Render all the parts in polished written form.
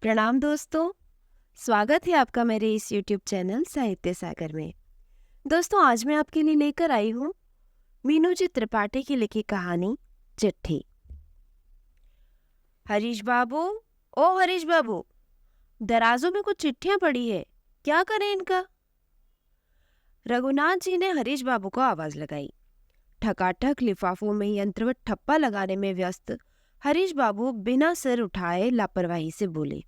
प्रणाम दोस्तों। स्वागत है आपका मेरे इस YouTube चैनल साहित्य सागर में। दोस्तों, आज मैं आपके लिए लेकर आई हूँ मीनू जी त्रिपाठी की लिखी कहानी चिट्ठी। हरीश बाबू, ओ हरीश बाबू, दराजों में कुछ चिट्ठियां पड़ी है, क्या करें इनका? रघुनाथ जी ने हरीश बाबू को आवाज लगाई। ठकाठक लिफाफों में यंत्रवत ठप्पा लगाने में व्यस्त हरीश बाबू बिना सिर उठाए लापरवाही से बोले,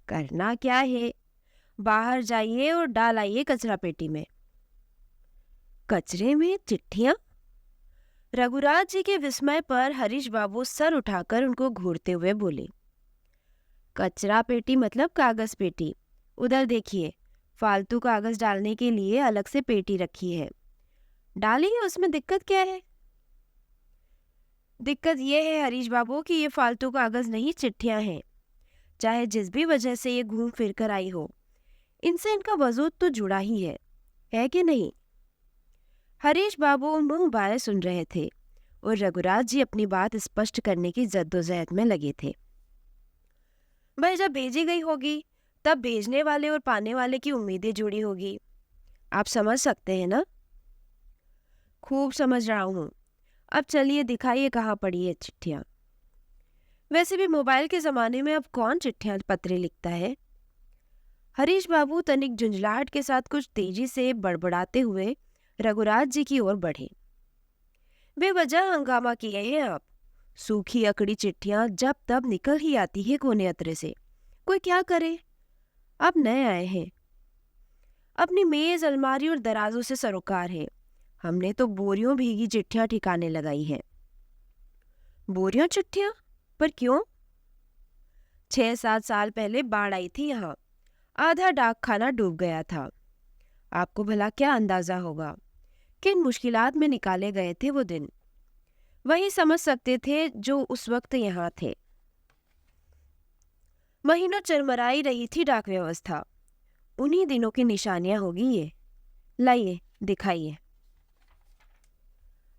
करना क्या है, बाहर जाइए और डाल आइए कचरा पेटी में। कचरे में चिट्ठियां? रघुराज जी के विस्मय पर हरीश बाबू सर उठाकर उनको घूरते हुए बोले, कचरा पेटी मतलब कागज पेटी। उधर देखिए, फालतू कागज डालने के लिए अलग से पेटी रखी है, डालिए, उसमें दिक्कत क्या है? दिक्कत यह है हरीश बाबू कि ये फालतू कागज नहीं, चिट्ठियां हैं। चाहे जिस भी वजह से ये घूम फिर कर आई हो, इनसे इनका वजूद तो जुड़ा ही है कि नहीं? हरीश बाबू मुंह बाये सुन रहे थे और रघुराज जी अपनी बात स्पष्ट करने की जद्दोजहद में लगे थे। भाई, जब भेजी गई होगी तब भेजने वाले और पाने वाले की उम्मीदें जुड़ी होगी। आप समझ सकते हैं ना? खूब समझ रहा हूँ। अब चलिए दिखाइए कहाँ पड़ी है चिट्ठियाँ। वैसे भी मोबाइल के जमाने में अब कौन चिट्ठियाँ पत्र लिखता है? हरीश बाबू तनिक झुंझलाहट के साथ कुछ तेजी से बड़बड़ाते हुए रघुराज जी की ओर बढ़े। बेवजह हंगामा किए हैं आप। सूखी अकड़ी चिट्ठियां जब तब निकल ही आती है कोने अतरे से, कोई क्या करे? अब नए आए हैं। अपनी मेज, अलमारी और दराजों से सरोकार है। हमने तो बोरियों भीगी चिट्ठियां ठिकाने लगाई हैं। बोरियों चिट्ठियां? पर क्यों? 6-7 साल पहले बाढ़ आई थी यहाँ, आधा डाक खाना डूब गया था। आपको भला क्या अंदाजा होगा किन मुश्किलात में निकाले गए थे वो दिन। वही समझ सकते थे जो उस वक्त यहाँ थे। महीनों चरमराई रही थी डाक व्यवस्था। उन्हीं दिनों की निशानियां होगी ये। लाइए दिखाइए।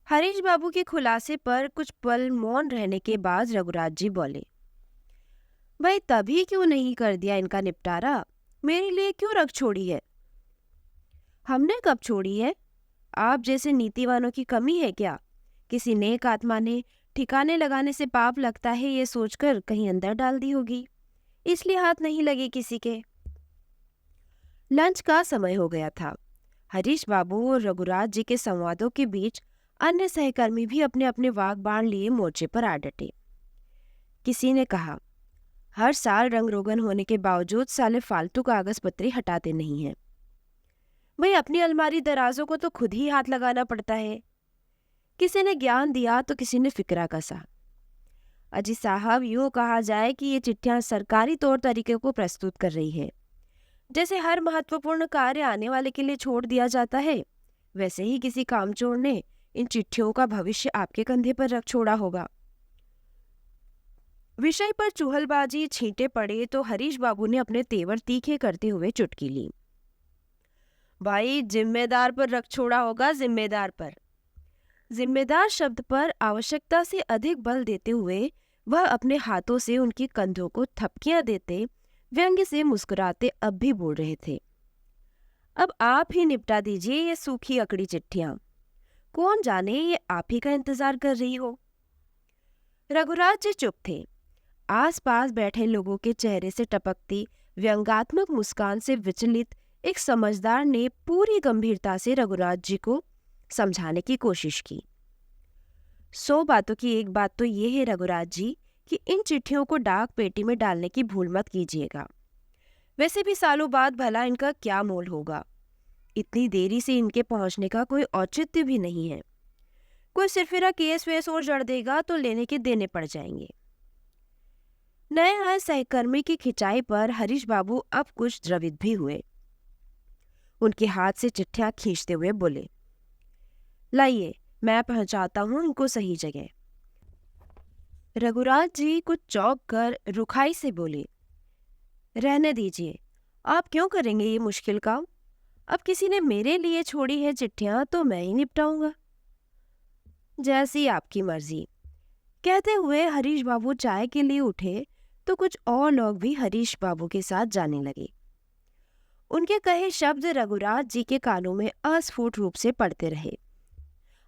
हरीश बाबू के खुलासे पर कुछ पल मौन रहने के बाद रघुराज जी बोले, भाई तभी क्यों नहीं कर दिया इनका निपटारा? मेरे लिए क्यों रख छोड़ी है? हमने कब छोड़ी है? आप जैसे नीतिवानों की कमी है क्या? किसी नेक आत्मा ने ठिकाने लगाने से पाप लगता है ये सोचकर कहीं अंदर डाल दी होगी, इसलिए हाथ नहीं लगे किसी के। लंच का समय हो गया था। हरीश बाबू और रघुराज जी के संवादों के बीच अन्य सहकर्मी भी अपने अपने वाग बाण लिए मोर्चे पर आ डटे। किसी ने कहा, हर साल रंग रोगन होने के बावजूद साले फालतू कागज पत्रे हटाते नहीं हैं। भाई, अपनी अलमारी दराजों को तो खुद ही हाथ लगाना पड़ता है। किसी ने ज्ञान दिया तो किसी ने फिक्रा कसा। अजी साहब, यूँ कहा जाए कि ये चिट्ठियां सरकारी तौर तरीके को प्रस्तुत कर रही है। जैसे हर महत्वपूर्ण कार्य आने वाले के लिए छोड़ दिया जाता है, वैसे ही किसी कामचोर ने इन चिट्ठियों का भविष्य आपके कंधे पर रख छोड़ा होगा। विषय पर चुहलबाजी छींटे पड़े तो हरीश बाबू ने अपने तेवर तीखे करते हुए चुटकी ली। भाई, जिम्मेदार पर रख छोड़ा होगा, जिम्मेदार पर। जिम्मेदार शब्द पर आवश्यकता से अधिक बल देते हुए वह अपने हाथों से उनकी कंधों को थपकियां देते व्यंग्य से मुस्कुराते अब भी बोल रहे थे, अब आप ही निपटा दीजिए ये सूखी अकड़ी चिट्ठियां। कौन जाने ये आप ही का इंतजार कर रही हो। रघुराज जी चुप थे। आसपास बैठे लोगों के चेहरे से टपकती व्यंग्यात्मक मुस्कान से विचलित एक समझदार ने पूरी गंभीरता से रघुराज जी को समझाने की कोशिश की। 100 बातों की एक बात तो ये है रघुराज जी कि इन चिट्ठियों को डाक पेटी में डालने की भूल मत कीजिएगा। वैसे भी सालों बाद भला इनका क्या मोल होगा? इतनी देरी से इनके पहुंचने का कोई औचित्य भी नहीं है। कोई सिरफिरा केस वेस और जड़ देगा तो लेने के देने पड़ जाएंगे। नए आए सहकर्मी की खिंचाई पर हरीश बाबू अब कुछ द्रवित भी हुए। उनके हाथ से चिट्ठियां खींचते हुए बोले, लाइए, मैं पहुंचाता हूं इनको सही जगह। रघुराज जी कुछ चौंक कर रुखाई से बोले, रहने दीजिए, आप क्यों करेंगे ये मुश्किल काम? अब किसी ने मेरे लिए छोड़ी है चिट्ठियां तो मैं ही निपटाऊंगा। जैसी आपकी मर्जी। कहते हुए हरीश बाबू चाय के लिए उठे तो कुछ और लोग भी हरीश बाबू के साथ जाने लगे। उनके कहे शब्द रघुराज जी के कानों में अस्फुट रूप से पड़ते रहे।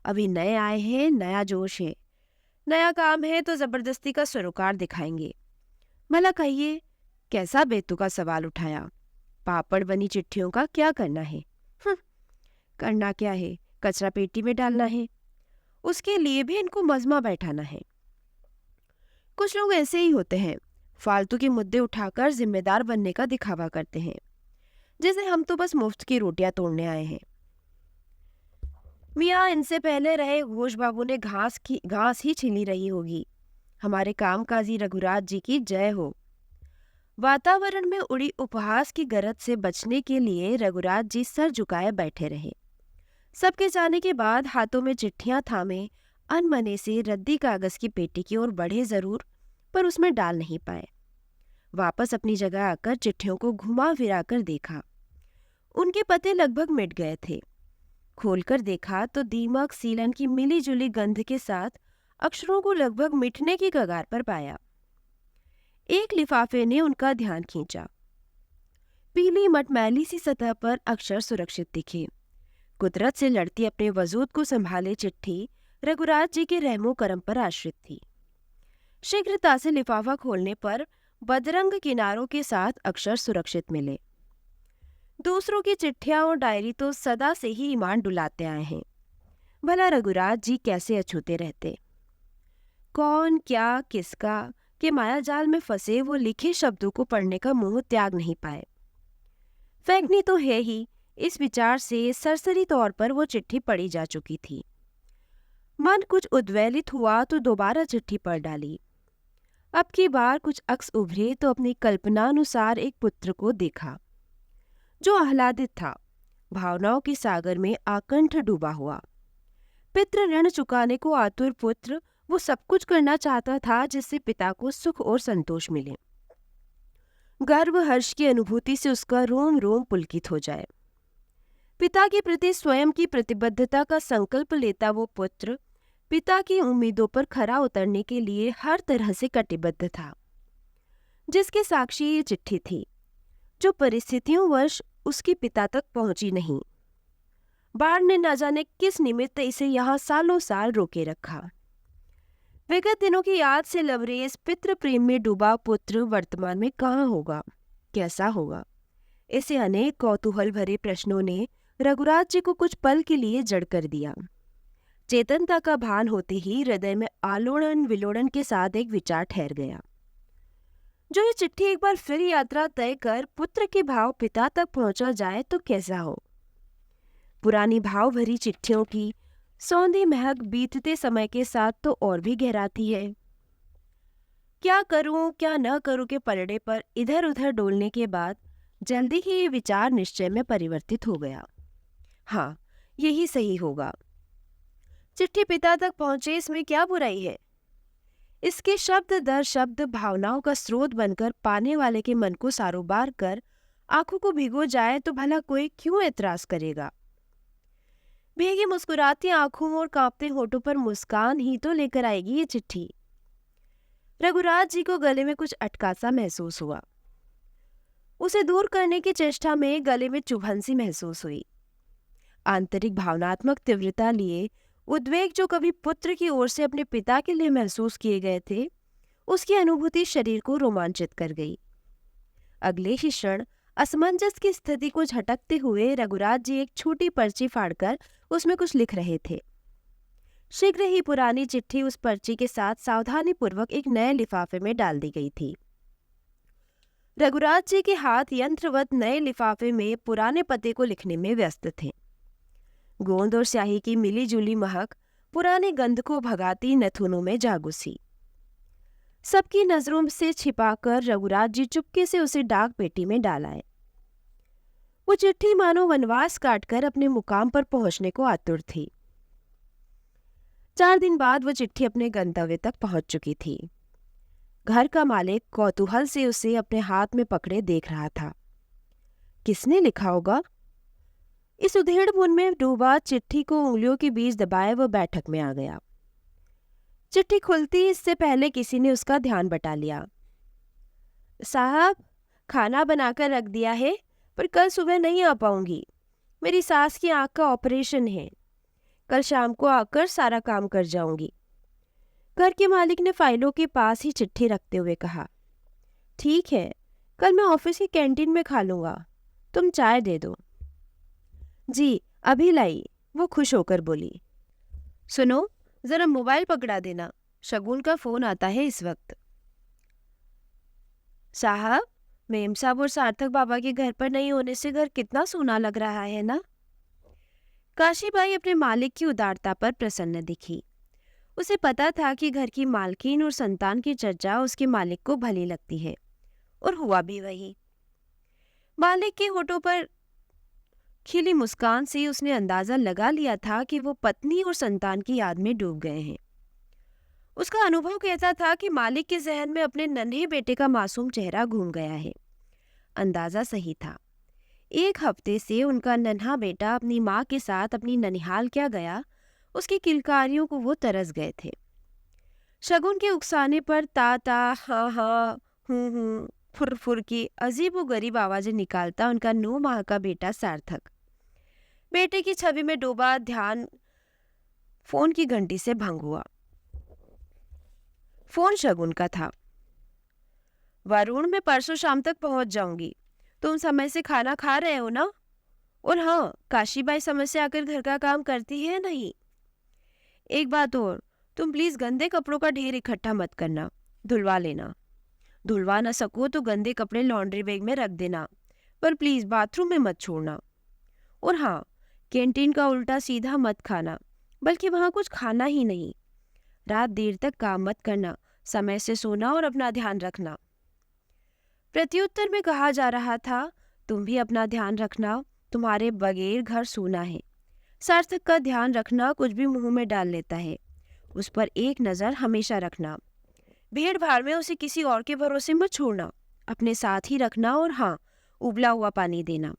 अभी नए आए हैं, नया जोश है, नया काम है तो जबरदस्ती का सरोकार दिखाएंगे। भला कहिए कैसा बेतुका सवाल उठाया। पापड़ बनी चिट्ठियों का क्या करना है? करना क्या है, कचरा पेटी में डालना है। उसके लिए भी इनको मजमा बैठाना है। कुछ लोग ऐसे ही होते हैं, फालतू के मुद्दे उठाकर जिम्मेदार बनने का दिखावा करते हैं, जैसे हम तो बस मुफ्त की रोटियां तोड़ने आए हैं। मियाँ इनसे पहले रहे घोष बाबू ने घास ही छिली रही होगी। हमारे कामकाजी रघुराज जी की जय हो। वातावरण में उड़ी उपहास की गरज से बचने के लिए रघुराज जी सर झुकाए बैठे रहे। सबके जाने के बाद हाथों में चिट्ठियां थामे अनमने से रद्दी कागज की पेटी की ओर बढ़े जरूर, पर उसमें डाल नहीं पाए। वापस अपनी जगह आकर चिट्ठियों को घुमा फिरा कर देखा। उनके पते लगभग मिट गए थे। खोलकर देखा तो दीमक सीलन की मिली जुली गंध के साथ अक्षरों को लगभग मिटने की कगार पर पाया। एक लिफाफे ने उनका ध्यान खींचा। पीली मटमैली सी सतह पर अक्षर सुरक्षित दिखे। कुदरत से लड़ती अपने वजूद को संभाले चिट्ठी रघुराज जी के रहमो करम पर आश्रित थी। शीघ्रता से लिफाफा खोलने पर बदरंग किनारों के साथ अक्षर सुरक्षित मिले। दूसरों की चिट्ठियां और डायरी तो सदा से ही ईमान डुलाते आए हैं। भला रघुराज जी कैसे अछूते रहते। कौन क्या किसका के मायाजाल में फंसे वो लिखे शब्दों को पढ़ने का मोह त्याग नहीं पाए। फेंकनी तो है ही, इस विचार से सरसरी तौर पर वो चिट्ठी पढ़ी जा चुकी थी। मन कुछ उद्वेलित हुआ तो दोबारा चिट्ठी पढ़ डाली। अब की बार कुछ अक्स उभरे तो अपनी कल्पनानुसार एक पुत्र को देखा जो आह्लादित था, भावनाओं के सागर में आकंठ डूबा हुआ। पितृ ऋण चुकाने को आतुर पुत्र वो सब कुछ करना चाहता था जिससे पिता को सुख और संतोष मिले। गर्व हर्ष की अनुभूति से उसका रोम रोम पुलकित हो जाए। पिता के प्रति स्वयं की प्रतिबद्धता का संकल्प लेता वो पुत्र पिता की उम्मीदों पर खरा उतरने के लिए हर तरह से कटिबद्ध था। जिसके साक्षी ये चिट्ठी थी, जो परिस्थितियों वश उसके पिता तक पहुंची नहीं। बाढ़ ने न जाने किस निमित्त इसे यहाँ सालों साल रोके रखा। विगत दिनों की याद से लबरेज पितृ प्रेम में डूबा पुत्र वर्तमान में कहाँ होगा, कैसा होगा? ऐसे अनेक कौतूहल भरे प्रश्नों ने रघुराज जी को कुछ पल के लिए जड़ कर दिया। चेतनता का भान होते ही हृदय में आलोड़न विलोड़न के साथ एक विचार ठहर गया। जो ये चिट्ठी एक बार फिर यात्रा तय कर पुत्र के भाव पिता तक पहुंचा जाए तो कैसा हो। पुरानी भाव भरी चिट्ठियों की सौंधी महक बीतते समय के साथ तो और भी गहराती है। क्या करूं क्या न करूं के पलड़े पर इधर उधर डोलने के बाद जल्दी ही ये विचार निश्चय में परिवर्तित हो गया। हाँ, यही सही होगा। चिट्ठी पिता तक पहुंचे इसमें क्या बुराई है। इसके शब्द दर शब्द भावनाओं का स्रोत बनकर पाने वाले के मन को सारोबार कर आंखों को भिगो जाए तो भला कोई क्यों एतराज करेगा। भीगी मुस्कुराती आंखों और कांपते होठों पर मुस्कान ही तो लेकर आएगी ये चिट्ठी। रघुराज जी को गले में कुछ अटकासा महसूस हुआ। उसे दूर करने की चेष्टा में गले में चुभन सी महसूस हुई। आंतरिक भावनात्मक तीव्रता लिए उद्वेग जो कभी पुत्र की ओर से अपने पिता के लिए महसूस किए गए थे, उसकी अनुभूति शरीर को रोमांचित कर गई। अगले ही क्षण असमंजस की स्थिति को झटकते हुए रघुराज जी एक छोटी पर्ची फाड़कर उसमें कुछ लिख रहे थे। शीघ्र ही पुरानी चिट्ठी उस पर्ची के साथ सावधानी पूर्वक एक नए लिफाफे में डाल दी गई थी। रघुराज जी के हाथ यंत्रवत नए लिफाफे में पुराने पते को लिखने में व्यस्त थे। गोंद और स्याही की मिली जुली महक पुरानी गंध को भगाती नथुनों में जा घुसी। सबकी नजरों से छिपाकर रघुराज जी चुपके से उसे डाक पेटी में डाल आए। वो चिट्ठी मानो वनवास काटकर अपने मुकाम पर पहुंचने को आतुर थी। 4 दिन बाद वो चिट्ठी अपने गंतव्य तक पहुंच चुकी थी। घर का मालिक कौतूहल से उसे अपने हाथ में पकड़े देख रहा था। किसने लिखा होगा? इस उधेड़ बुन में डूबा चिट्ठी को उंगलियों के बीच दबाए वो बैठक में आ गया। चिट्ठी खुलती इससे पहले किसी ने उसका ध्यान बटा लिया। साहब, खाना बनाकर रख दिया है, पर कल सुबह नहीं आ पाऊंगी। मेरी सास की आंख का ऑपरेशन है। कल शाम को आकर सारा काम कर जाऊंगी। घर के मालिक ने फाइलों के पास ही चिट्ठी रखते हुए कहा, ठीक है, कल मैं ऑफिस की कैंटीन में खा लूंगा। तुम चाय दे दो। जी, अभी लाई, वो खुश होकर बोली। सुनो, जरा मोबाइल पकड़ा देना, शगुन का फोन आता है इस वक्त। साहब, मेम साहब और सार्थक बाबा के घर पर नहीं होने से घर कितना सूना लग रहा है ना। काशीबाई अपने मालिक की उदारता पर प्रसन्न दिखी। उसे पता था कि घर की मालकिन और संतान की चर्चा उसके मालिक को भली लगती है, और हुआ भी वही। मालिक के होठों पर खिली मुस्कान से उसने अंदाजा लगा लिया था कि वो पत्नी और संतान की याद में डूब गए हैं। उसका अनुभव कहता था कि मालिक के जहन में अपने नन्हे बेटे का मासूम चेहरा घूम गया है। अंदाजा सही था। 1 हफ्ते से उनका नन्हा बेटा अपनी माँ के साथ अपनी ननिहाल क्या गया, उसकी किलकारियों को वो तरस गए थे। शगुन के उकसाने पर ता हाँ हाँ हूँ फुर फुर की अजीबोगरीब आवाजें निकालता उनका 9 माह का बेटा सार्थक बेटे की छवि में डूबा ध्यान फोन की घंटी से भंग हुआ। फोन शगुन का था। वरुण, मैं परसों शाम तक पहुंच जाऊंगी। तुम समय से खाना खा रहे हो ना? और हाँ, काशीबाई समय से आकर घर का काम करती है नहीं? एक बात और, तुम प्लीज गंदे कपड़ों का ढेर इकट्ठा मत करना, धुलवा लेना। धुलवा ना सको तो गंदे कपड़े लॉन्ड्री बैग में रख देना, पर प्लीज बाथरूम में मत छोड़ना। और हाँ, कैंटीन का उल्टा सीधा मत खाना, बल्कि वहां कुछ खाना ही नहीं। रात देर तक काम मत करना, समय से सोना और अपना ध्यान रखना। प्रत्युत्तर में कहा जा रहा था, तुम भी अपना ध्यान रखना, तुम्हारे बगैर घर सूना है। सार्थक का ध्यान रखना, कुछ भी मुंह में डाल लेता है, उस पर एक नज़र हमेशा रखना। भीड़ भाड़ में उसे किसी और के भरोसे मत छोड़ना, अपने साथ ही रखना। और हाँ, उबला हुआ पानी देना।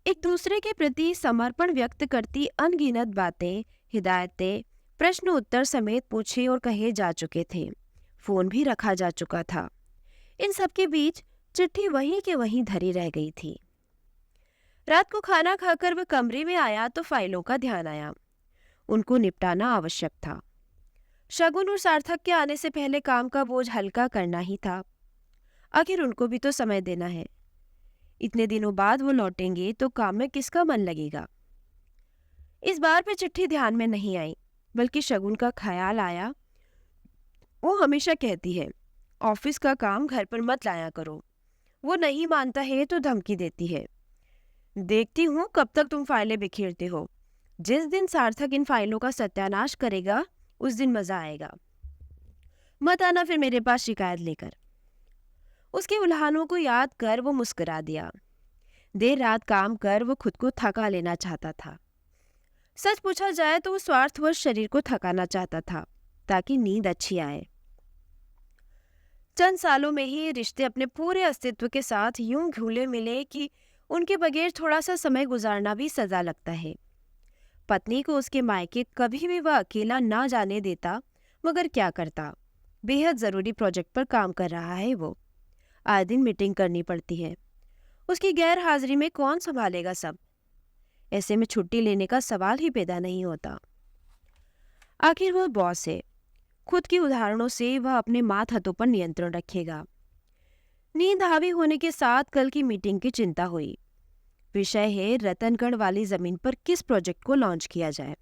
एक दूसरे के प्रति समर्पण व्यक्त करती अनगिनत बातें, हिदायतें, प्रश्न उत्तर समेत पूछे और कहे जा चुके थे। फोन भी रखा जा चुका था। इन सब के बीच चिट्ठी वहीं के वहीं धरी रह गई थी। रात को खाना खाकर वह कमरे में आया तो फाइलों का ध्यान आया। उनको निपटाना आवश्यक था। शगुन और सार्थक के आने से पहले काम का बोझ हल्का करना ही था। आखिर उनको भी तो समय देना है। इतने दिनों बाद वो लौटेंगे तो काम में किसका मन लगेगा। इस बार भी चिट्ठी ध्यान में नहीं आई, बल्कि शगुन का ख्याल आया। वो हमेशा कहती है, ऑफिस का काम घर पर मत लाया करो। वो नहीं मानता है तो धमकी देती है। देखती हूँ कब तक तुम फाइलें बिखेरते हो। जिस दिन सार्थक इन फाइलों का सत्यानाश करेगा, उस दिन मजा आएगा। मत आना फिर मेरे पास शिकायत लेकर। उसके उल्हानों को याद कर वो मुस्कुरा दिया। देर रात काम कर वो खुद को थका लेना चाहता था। सच पूछा जाए तो वो स्वार्थवश शरीर को थकाना चाहता था, ताकि नींद अच्छी आए। चंद सालों में ही रिश्ते अपने पूरे अस्तित्व के साथ यूं घुले मिले कि उनके बगैर थोड़ा सा समय गुजारना भी सजा लगता है। पत्नी को उसके मायके कभी भी वह अकेला ना जाने देता, मगर क्या करता। बेहद जरूरी प्रोजेक्ट पर काम कर रहा है वो। आए दिन मीटिंग करनी पड़ती है। उसकी गैर हाजिरी में कौन संभालेगा सब। ऐसे में छुट्टी लेने का सवाल ही पैदा नहीं होता। आखिर वह बॉस है। खुद की उदाहरणों से वह अपने मातहतों पर नियंत्रण रखेगा। नींद हावी होने के साथ कल की मीटिंग की चिंता हुई। विषय है रतनगढ़ वाली जमीन पर किस प्रोजेक्ट को लॉन्च किया जाए।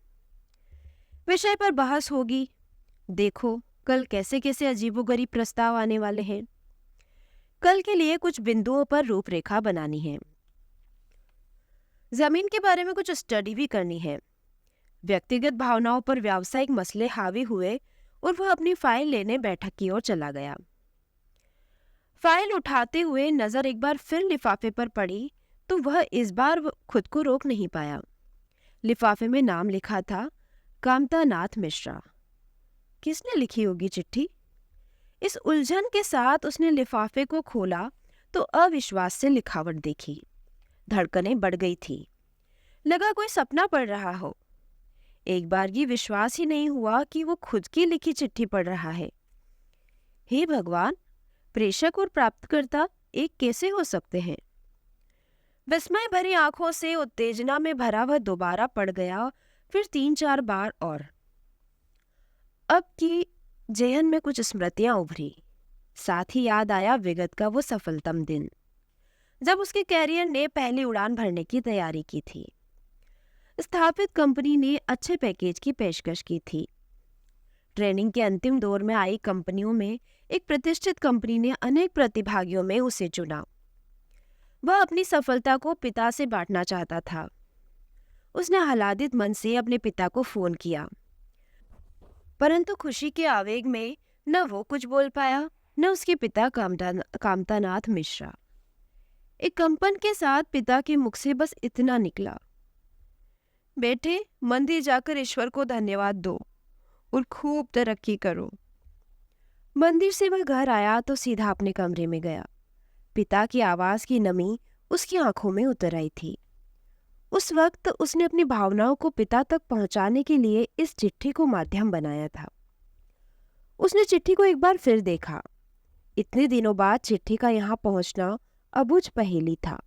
विषय पर बहस होगी। देखो कल कैसे कैसे अजीबोगरीब प्रस्ताव आने वाले हैं। कल के लिए कुछ बिंदुओं पर रूपरेखा बनानी है। जमीन के बारे में कुछ स्टडी भी करनी है। व्यक्तिगत भावनाओं पर व्यावसायिक मसले हावी हुए और वह अपनी फाइल लेने बैठक की ओर चला गया। फाइल उठाते हुए नजर एक बार फिर लिफाफे पर पड़ी तो वह इस बार खुद को रोक नहीं पाया। लिफाफे में नाम लिखा था, कामता नाथ मिश्रा। किसने लिखी होगी चिट्ठी? इस उलझन के साथ उसने लिफाफे को खोला तो अविश्वास से लिखावट देखी। धड़कनें बढ़ गई थी। लगा कोई सपना पढ़ रहा हो। एक बार ये विश्वास ही नहीं हुआ कि वो खुद की लिखी चिट्ठी पढ़ रहा है। हे भगवान, प्रेषक और प्राप्तकर्ता एक कैसे हो सकते हैं? विस्मय भरी आंखों से उत्तेजना में भरा वह दोबारा पढ़ गया, फिर 3-4 बार और। अब की जेहन में कुछ स्मृतियां उभरी। साथ ही याद आया विगत का वो सफलतम दिन, जब उसके कैरियर ने पहली उड़ान भरने की तैयारी की थी। स्थापित कंपनी ने अच्छे पैकेज की पेशकश की थी। ट्रेनिंग के अंतिम दौर में आई कंपनियों में एक प्रतिष्ठित कंपनी ने अनेक प्रतिभागियों में उसे चुना। वह अपनी सफलता को पिता से बांटना चाहता था। उसने आह्लादित मन से अपने पिता को फोन किया, परंतु खुशी के आवेग में न वो कुछ बोल पाया, न उसके पिता कामतानाथ मिश्रा। एक कंपन के साथ पिता के मुख से बस इतना निकला, बेटे, मंदिर जाकर ईश्वर को धन्यवाद दो और खूब तरक्की करो। मंदिर से वह घर आया तो सीधा अपने कमरे में गया। पिता की आवाज की नमी उसकी आंखों में उतर आई थी। उस वक्त उसने अपनी भावनाओं को पिता तक पहुंचाने के लिए इस चिट्ठी को माध्यम बनाया था। उसने चिट्ठी को एक बार फिर देखा। इतने दिनों बाद चिट्ठी का यहाँ पहुंचना अबुझ पहेली था।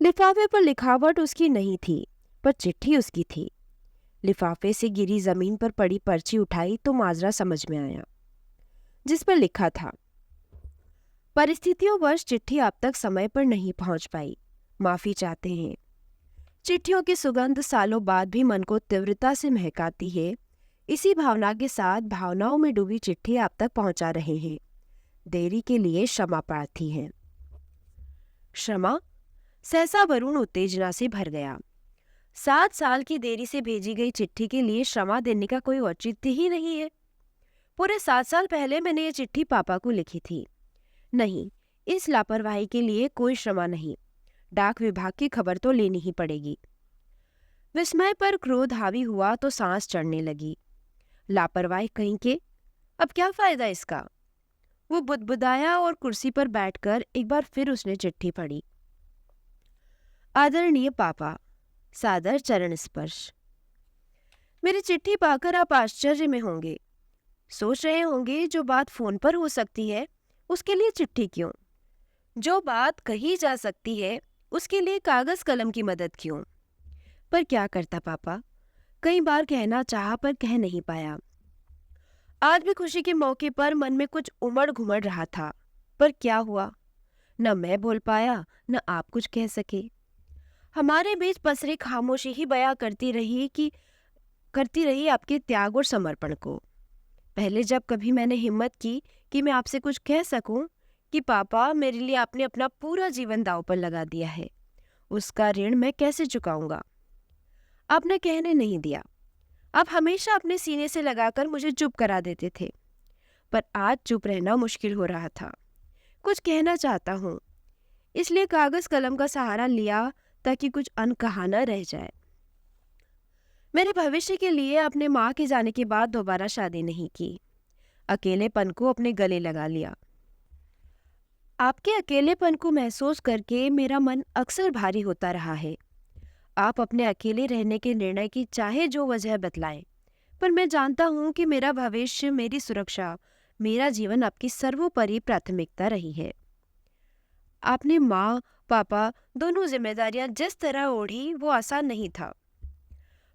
लिफाफे पर लिखावट उसकी नहीं थी, पर चिट्ठी उसकी थी। लिफाफे से गिरी जमीन पर पड़ी पर्ची उठाई तो माजरा समझ में आया, जिस पर लिखा था, परिस्थितियों वश चिट्ठी आप तक समय पर नहीं पहुंच पाई, माफी चाहते हैं। चिट्ठियों की सुगंध सालों बाद भी मन को तीव्रता से महकाती है। इसी भावना के साथ भावनाओं में डूबी चिट्ठी आप तक पहुंचा रहे हैं। देरी के लिए क्षमा प्रार्थी हैं। क्षमा? सहसा वरुण उत्तेजना से भर गया। 7 साल की देरी से भेजी गई चिट्ठी के लिए क्षमा देने का कोई औचित्य ही नहीं है। पूरे 7 साल पहले मैंने ये चिट्ठी पापा को लिखी थी। नहीं, इस लापरवाही के लिए कोई क्षमा नहीं। डाक विभाग की खबर तो लेनी ही पड़ेगी। विस्मय पर क्रोध हावी हुआ तो सांस चढ़ने लगी। लापरवाही कहीं के, अब क्या फायदा इसका? वो बुदबुदाया और कुर्सी पर बैठकर एक बार फिर उसने चिट्ठी पढ़ी। आदरणीय पापा, सादर चरण स्पर्श। मेरी चिट्ठी पाकर आप आश्चर्य में होंगे। सोच रहे होंगे जो बात फोन पर हो सकती है उसके लिए चिट्ठी क्यों? जो बात कही जा सकती है उसके लिए कागज कलम की मदद क्यों? पर क्या करता पापा, कई बार कहना चाहा पर कह नहीं पाया। आज भी खुशी के मौके पर मन में कुछ उमड़ घुमड़ रहा था, पर क्या हुआ? न मैं बोल पाया, न आप कुछ कह सके। हमारे बीच पसरी खामोशी ही बयां करती रही आपके त्याग और समर्पण को। पहले जब कभी मैंने हिम्मत की कि मैं आपसे कुछ कह सकूं कि पापा, मेरे लिए आपने अपना पूरा जीवन दांव पर लगा दिया है, उसका ऋण मैं कैसे चुकाऊंगा? आपने कहने नहीं दिया। आप हमेशा अपने सीने से लगाकर मुझे चुप करा देते थे, पर आज चुप रहना मुश्किल हो रहा था। कुछ कहना चाहता हूँ, इसलिए कागज कलम का सहारा लिया ताकि कुछ अनकहा न रह जाए। मेरे भविष्य के लिए अपने माँ के जाने के बाद दोबारा शादी नहीं की। अकेलेपन को अपने गले लगा लिया। आपके अकेलेपन को महसूस करके मेरा मन अक्सर भारी होता रहा है। आप अपने अकेले रहने के निर्णय की चाहे जो वजह बतलाएं, पर मैं जानता हूँ कि मेरा भविष्य, मेरी सुरक्षा, मेरा जीवन आपकी सर्वोपरि प्राथमिकता रही है। आपने माँ पापा दोनों जिम्मेदारियां जिस तरह ओढ़ी वो आसान नहीं था।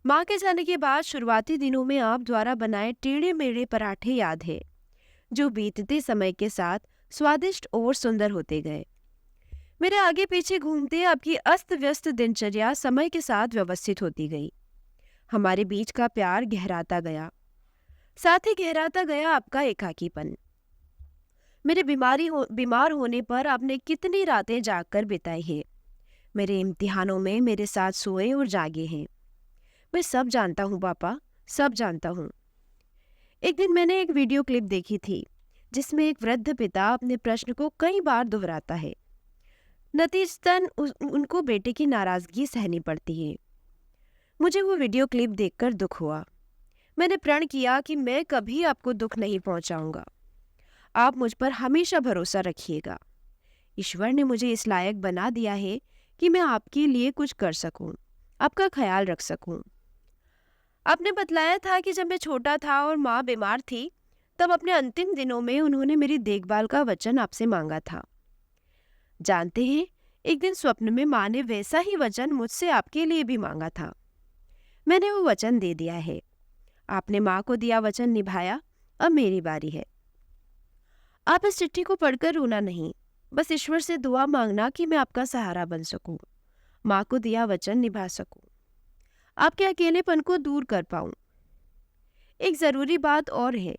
माँ के जाने के बाद शुरुआती दिनों में आप द्वारा बनाए टेढ़े मेढ़े पराठे याद है, जो बीतते समय के साथ स्वादिष्ट और सुंदर होते गए। मेरे आगे पीछे घूमते आपकी अस्त व्यस्त दिनचर्या समय के साथ व्यवस्थित होती गई। हमारे बीच का प्यार गहराता गया, साथ ही गहराता गया आपका एकाकीपन। मेरे बीमार होने पर आपने कितनी रातें जागकर बिताई है। मेरे इम्तिहानों में मेरे साथ सोए और जागे हैं। मैं सब जानता हूँ पापा, सब जानता हूँ। एक दिन मैंने एक वीडियो क्लिप देखी थी जिसमें एक वृद्ध पिता अपने प्रश्न को कई बार दोहराता है। नतीजतन उनको बेटे की नाराजगी सहनी पड़ती है। मुझे वो वीडियो क्लिप देखकर दुख हुआ। मैंने प्रण किया कि मैं कभी आपको दुख नहीं पहुंचाऊंगा। आप मुझ पर हमेशा भरोसा रखिएगा। ईश्वर ने मुझे इस लायक बना दिया है कि मैं आपके लिए कुछ कर सकूं, आपका ख्याल रख सकूं। आपने बतलाया था कि जब मैं छोटा था और माँ बीमार थी, तब अपने अंतिम दिनों में उन्होंने मेरी देखभाल का वचन आपसे मांगा था। जानते हैं, एक दिन स्वप्न में माँ ने वैसा ही वचन मुझसे आपके लिए भी मांगा था। मैंने वो वचन दे दिया है। आपने माँ को दिया वचन निभाया, अब मेरी बारी है। आप इस चिट्ठी को पढ़कर रोना नहीं, बस ईश्वर से दुआ मांगना कि मैं आपका सहारा बन सकूं, माँ को दिया वचन निभा सकूं, आपके अकेलेपन को दूर कर पाऊं। एक जरूरी बात और है,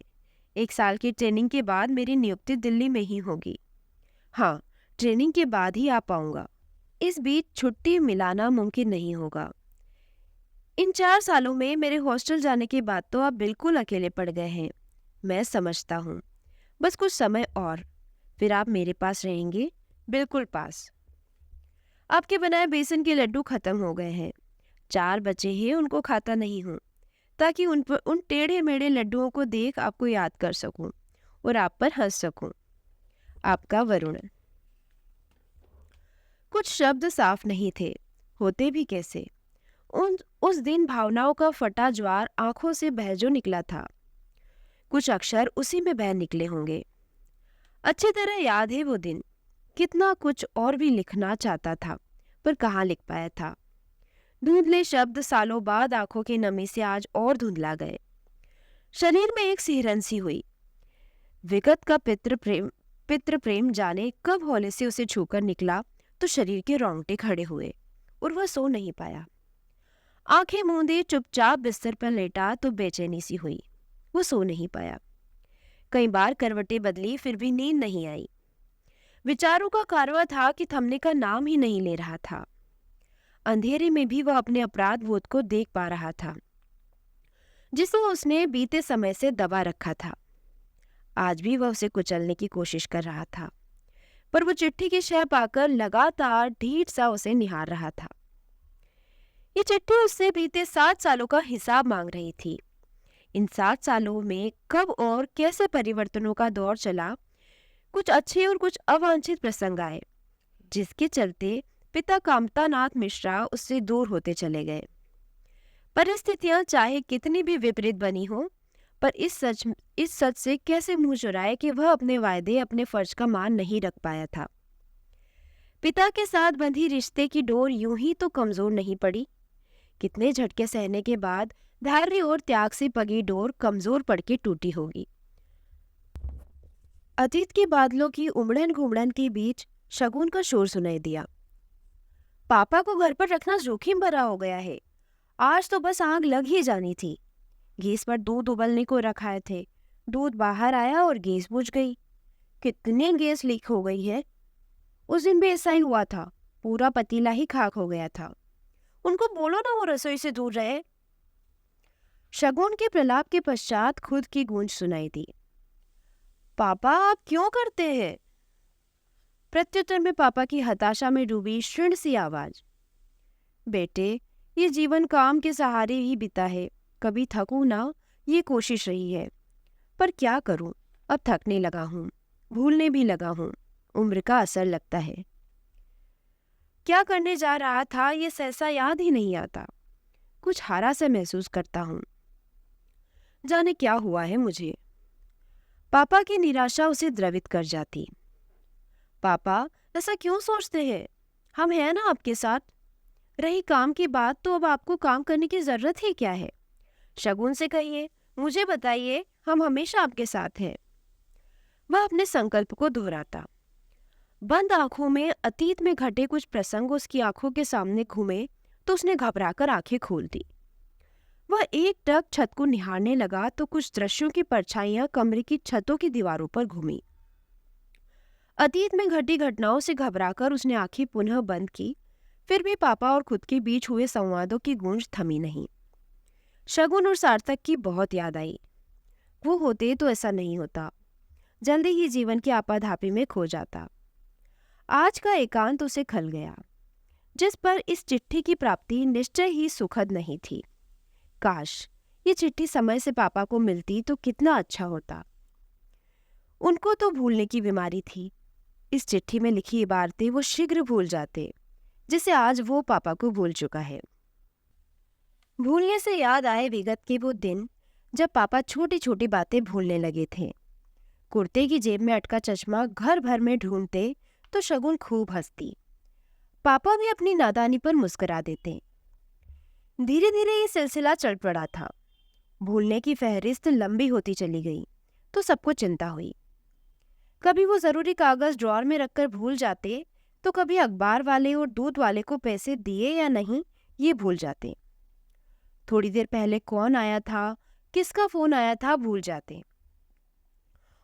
1 साल की ट्रेनिंग के बाद मेरी नियुक्ति दिल्ली में ही होगी। हाँ, ट्रेनिंग के बाद ही आ पाऊंगा। इस बीच छुट्टी मिलाना मुमकिन नहीं होगा। इन 4 सालों में मेरे हॉस्टल जाने के बाद तो आप बिल्कुल अकेले पड़ गए हैं, मैं समझता हूँ। बस कुछ समय और, फिर आप मेरे पास रहेंगे, बिल्कुल पास। आपके बनाए बेसन के लड्डू खत्म हो गए हैं। 4 बचे हैं, उनको खाता नहीं हूँ, ताकि उन टेढ़े मेढ़े लड्डुओं को देख आपको याद कर सकूं और आप पर हंस सकूं। आपका वरुण। कुछ शब्द साफ नहीं थे, होते भी कैसे। उस दिन भावनाओं का फटा ज्वार आंखों से बह जो निकला था, कुछ अक्षर उसी में बह निकले होंगे। अच्छी तरह याद है वो दिन। कितना कुछ और भी लिखना चाहता था, पर कहाँ लिख पाया था। धुंधले शब्द सालों बाद आंखों की नमी से आज और धुंधला गए। शरीर में एक सिहरन सी हुई। विगत का पितृ प्रेम जाने कब हौले से उसे छूकर निकला तो शरीर के रोंगटे खड़े हुए और वह सो नहीं पाया। आंखें मूंदे चुपचाप बिस्तर पर लेटा तो बेचैनी सी हुई। वो सो नहीं पाया। कई बार करवटें बदली, फिर भी नींद नहीं आई। विचारों का कारवां था कि थमने का नाम ही नहीं ले रहा था। अंधेरे में भी वह अपने अपराध बोध को देख पा रहा था, जिसे उसने बीते समय से दबा रखा था। आज भी वह उसे कुचलने की कोशिश कर रहा था, पर वो चिट्ठी की शय पाकर लगातार ढीठ सा उसे निहार रहा था। ये चिट्ठी उससे बीते 7 सालों का हिसाब मांग रही थी। इन 7 सालों में कब और कैसे परिवर्तनों का दौर चला। कुछ अच्छे और कुछ अवांछित प्रसंग आए, जिसके चलते पिता कामतानाथ मिश्रा उससे दूर होते चले गए। परिस्थितियां चाहे कितनी भी विपरीत बनी हो, पर इस सच से कैसे मुंह चुराए कि वह अपने वायदे, अपने फर्ज का मान नहीं रख पाया था। पिता के साथ बंधी रिश्ते की डोर यूं ही तो कमजोर नहीं पड़ी। कितने झटके सहने के बाद धैर्य और त्याग से पगी डोर कमजोर पड़ के टूटी होगी। अतीत के बादलों की उमड़न घुमड़न के बीच शगुन का शोर सुनाई दिया। पापा को घर पर रखना जोखिम भरा हो गया है। आज तो बस आग लग ही जानी थी। गैस पर दूध उबलने को रखाए थे। दूध बाहर आया और गैस बुझ गई। कितने गैस लीक हो गई है। उस दिन भी ऐसा ही हुआ था, पूरा पतीला ही खाक हो गया था। उनको बोलो ना वो रसोई से दूर रहे। शगुन के प्रलाप के पश्चात खुद की गूंज सुनाई दी। पापा आप क्यों करते हैं? प्रत्युत्तर में पापा की हताशा में डूबी क्षीण सी आवाज। बेटे, ये जीवन काम के सहारे ही बीता है, कभी थकूं ना, ये कोशिश रही है, पर क्या करूं, अब थकने लगा हूं, भूलने भी लगा हूं, उम्र का असर लगता है। क्या करने जा रहा था ये सहसा याद ही नहीं आता। कुछ हारा सा महसूस करता हूं। जाने क्या हुआ है मुझे। पापा की निराशा उसे द्रवित कर जाती। पापा ऐसा क्यों सोचते हैं? हम हैं ना आपके साथ। रही काम की बात, तो अब आपको काम करने की जरूरत ही क्या है? शगुन से कहिए, मुझे बताइए, हम हमेशा आपके साथ हैं। वह अपने संकल्प को दोहराता। बंद आंखों में अतीत में घटे कुछ प्रसंग उसकी आंखों के सामने घूमे तो उसने घबराकर आंखें खोल दी। वह एकटक छत को निहारने लगा तो कुछ दृश्यों की परछाइयां कमरे की छतों की दीवारों पर घूमी। अतीत में घटी घटनाओं से घबराकर उसने आंखें पुनः बंद की, फिर भी पापा और खुद के बीच हुए संवादों की गूंज थमी नहीं। शगुन और सार्थक की बहुत याद आई। वो होते तो ऐसा नहीं होता, जल्दी ही जीवन की आपाधापी में खो जाता। आज का एकांत उसे खल गया, जिस पर इस चिट्ठी की प्राप्ति निश्चय ही सुखद नहीं थी। काश ये चिट्ठी समय से पापा को मिलती तो कितना अच्छा होता। उनको तो भूलने की बीमारी थी। इस चिट्ठी में लिखी इबारतें वो शीघ्र भूल जाते, जिसे आज वो पापा को भूल चुका है। भूलने से याद आए विगत के वो दिन जब पापा छोटी छोटी बातें भूलने लगे थे। कुर्ते की जेब में अटका चश्मा घर भर में ढूंढते तो शगुन खूब हंसती। पापा भी अपनी नादानी पर मुस्कुरा देते। धीरे धीरे ये सिलसिला चल पड़ा था। भूलने की फहरिस्त लंबी होती चली गई तो सबको चिंता हुई। कभी वो जरूरी कागज ड्रॉर में रखकर भूल जाते, तो कभी अखबार वाले और दूध वाले को पैसे दिए या नहीं ये भूल जाते। थोड़ी देर पहले कौन आया था, किसका फोन आया था भूल जाते।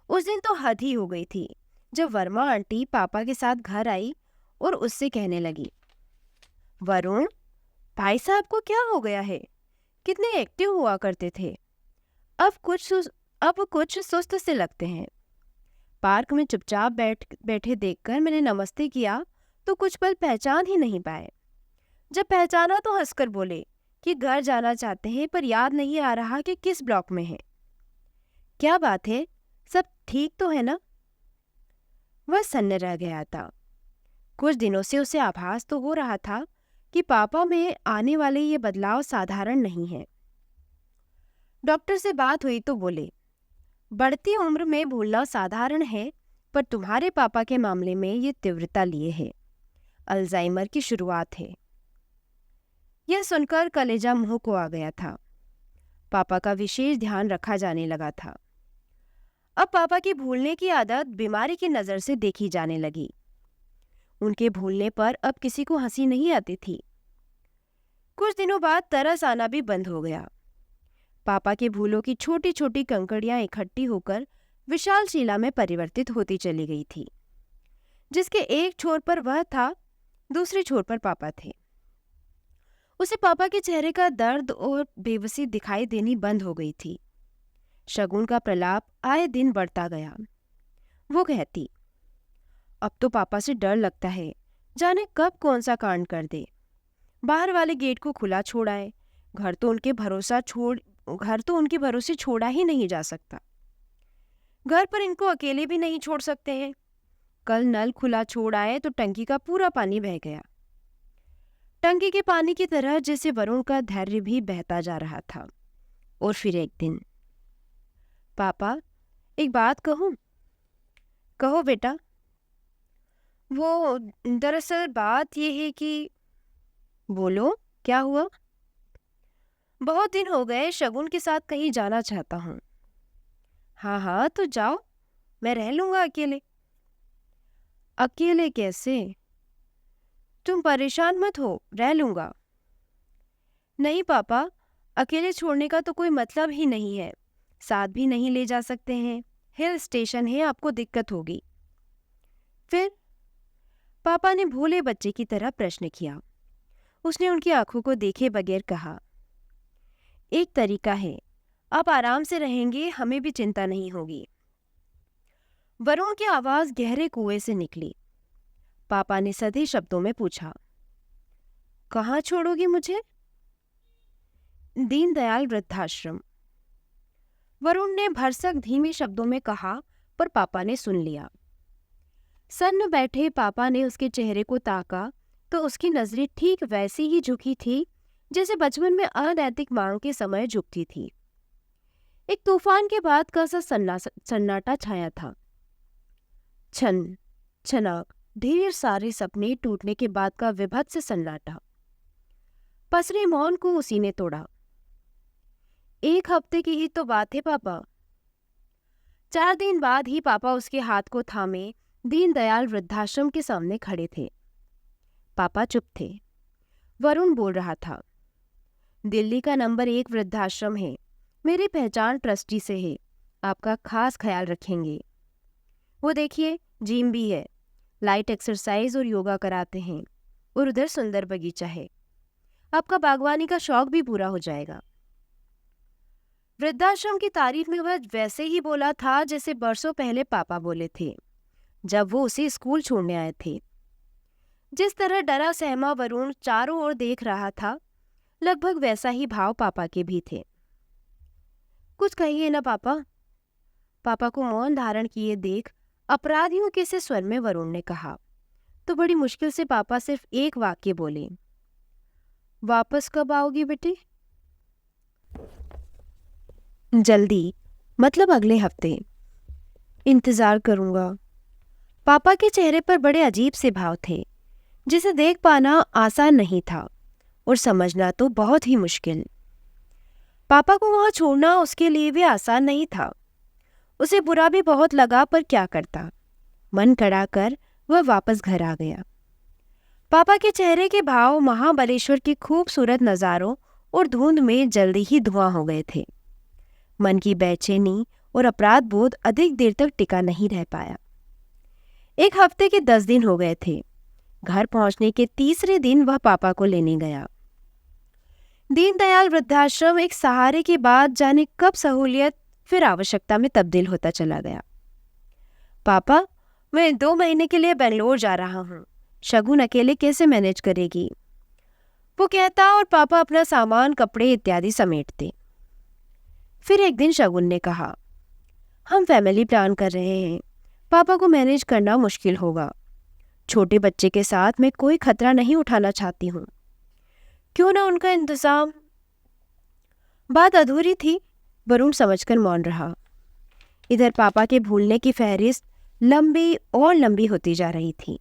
उस दिन तो हद ही हो गई थी जब वर्मा आंटी पापा के साथ घर आई और उससे कहने लगी, वरुण, भाई साहब को क्या हो गया है? कितने एक्टिव हुआ करते थे, अब कुछ सुस्त से लगते हैं। पार्क में चुपचाप बैठे देखकर मैंने नमस्ते किया तो कुछ पल पहचान ही नहीं पाए। जब पहचाना तो हंसकर बोले कि घर जाना चाहते हैं पर याद नहीं आ रहा कि किस ब्लॉक में है। क्या बात है, सब ठीक तो है ना? वह सन्न रह गया था। कुछ दिनों से उसे आभास तो हो रहा था कि पापा में आने वाले ये बदलाव साधारण नहीं है। डॉक्टर से बात हुई तो बोले, बढ़ती उम्र में भूलना साधारण है, पर तुम्हारे पापा के मामले में ये तीव्रता लिए है। अल्जाइमर की शुरुआत है। यह सुनकर कलेजा मुंह को आ गया था। पापा का विशेष ध्यान रखा जाने लगा था। अब पापा की भूलने की आदत बीमारी की नजर से देखी जाने लगी। उनके भूलने पर अब किसी को हंसी नहीं आती थी। कुछ दिनों बाद तरस आना भी बंद हो गया। पापा के भूलों की छोटी छोटी कंकड़ियां इकट्ठी होकर विशाल शिला में परिवर्तित होती चली गई थी। जिसके एक छोर पर वह था, दूसरे छोर पर पापा थे। उसे पापा के चेहरे का दर्द और बेबसी दिखाई देनी बंद हो गई थी। शगुन का प्रलाप आए दिन बढ़ता गया। वो कहती, अब तो पापा से डर लगता है, जाने कब कौन सा कांड कर दे। बाहर वाले गेट को खुला छोड़ाए, घर तो उनके भरोसे छोड़ा ही नहीं जा सकता। घर पर इनको अकेले भी नहीं छोड़ सकते हैं। कल नल खुला छोड़ आए तो टंकी का पूरा पानी बह गया। टंकी के पानी की तरह जैसे वरुण का धैर्य भी बहता जा रहा था। और फिर एक दिन, पापा, एक बात कहूं? कहो बेटा। वो दरअसल बात यह है कि। बोलो, क्या हुआ? बहुत दिन हो गए, शगुन के साथ कहीं जाना चाहता हूँ। हाँ हाँ, तो जाओ, मैं रह लूंगा अकेले। अकेले कैसे? तुम परेशान मत हो, रह लूंगा। नहीं पापा, अकेले छोड़ने का तो कोई मतलब ही नहीं है। साथ भी नहीं ले जा सकते हैं, हिल स्टेशन है, आपको दिक्कत होगी। फिर? पापा ने भोले बच्चे की तरह प्रश्न किया। उसने उनकी आंखों को देखे बगैर कहा, एक तरीका है, आप आराम से रहेंगे, हमें भी चिंता नहीं होगी। वरुण की आवाज गहरे कुएं से निकली। पापा ने सधे शब्दों में पूछा, कहाँ छोड़ोगी मुझे? दीनदयाल वृद्धाश्रम। वरुण ने भरसक धीमे शब्दों में कहा, पर पापा ने सुन लिया। सन्न बैठे पापा ने उसके चेहरे को ताका तो उसकी नजरें ठीक वैसी ही झुकी थी जैसे बचपन में अनैतिक मांग के समय झुकती थी। एक तूफान के बाद का सा सन्नाटा छाया था। छन छनाक, ढेर सारे सपने टूटने के बाद का विभत्स सन्नाटा। पसरे मौन को उसी ने तोड़ा। एक हफ्ते की ही तो बात है पापा। 4 दिन बाद ही पापा उसके हाथ को थामे दीनदयाल वृद्धाश्रम के सामने खड़े थे। पापा चुप थे। वरुण बोल रहा था, दिल्ली का नंबर 1 वृद्धाश्रम है, मेरी पहचान ट्रस्टी से है, आपका खास ख्याल रखेंगे। वो देखिए, जिम भी है, लाइट एक्सरसाइज और योगा कराते हैं, और उधर सुंदर बगीचा है, आपका बागवानी का शौक भी पूरा हो जाएगा। वृद्धाश्रम की तारीफ में वह वैसे ही बोला था जैसे बरसों पहले पापा बोले थे, जब वो उसे स्कूल छोड़ने आए थे। जिस तरह डरा सहमा वरुण चारों ओर देख रहा था, लगभग वैसा ही भाव पापा के भी थे। कुछ कहिए ना पापा। पापा को मौन धारण किए देख अपराधियों के से स्वर में वरुण ने कहा, तो बड़ी मुश्किल से पापा सिर्फ एक वाक्य बोले, वापस कब आओगी बेटी? जल्दी, मतलब अगले हफ्ते। इंतजार करूंगा। पापा के चेहरे पर बड़े अजीब से भाव थे, जिसे देख पाना आसान नहीं था और समझना तो बहुत ही मुश्किल। पापा को वहां छोड़ना उसके लिए भी आसान नहीं था। उसे बुरा भी बहुत लगा, पर क्या करता। मन कड़ा कर वह वापस घर आ गया। पापा के चेहरे के भाव महाबलेश्वर की खूबसूरत नज़ारों और धुंध में जल्दी ही धुआं हो गए थे। मन की बेचैनी और अपराध बोध अधिक देर तक टिका नहीं रह पाया। एक हफ्ते के 10 दिन हो गए थे। घर पहुंचने के तीसरे दिन वह पापा को लेने गया। दीनदयाल वृद्धाश्रम एक सहारे के बाद जाने कब सहूलियत फिर आवश्यकता में तब्दील होता चला गया। पापा, मैं 2 महीने के लिए बेंगलोर जा रहा हूँ। शगुन अकेले कैसे मैनेज करेगी? वो कहता और पापा अपना सामान, कपड़े इत्यादि समेटते। फिर एक दिन शगुन ने कहा, हम फैमिली प्लान कर रहे हैं। पापा को मैनेज करना मुश्किल होगा। छोटे बच्चे के साथ मैं कोई खतरा नहीं उठाना चाहती हूँ। क्यों ना उनका इंतजाम। बात अधूरी थी। वरुण समझकर मौन रहा। इधर पापा के भूलने की फहरिस्त लंबी और लंबी होती जा रही थी।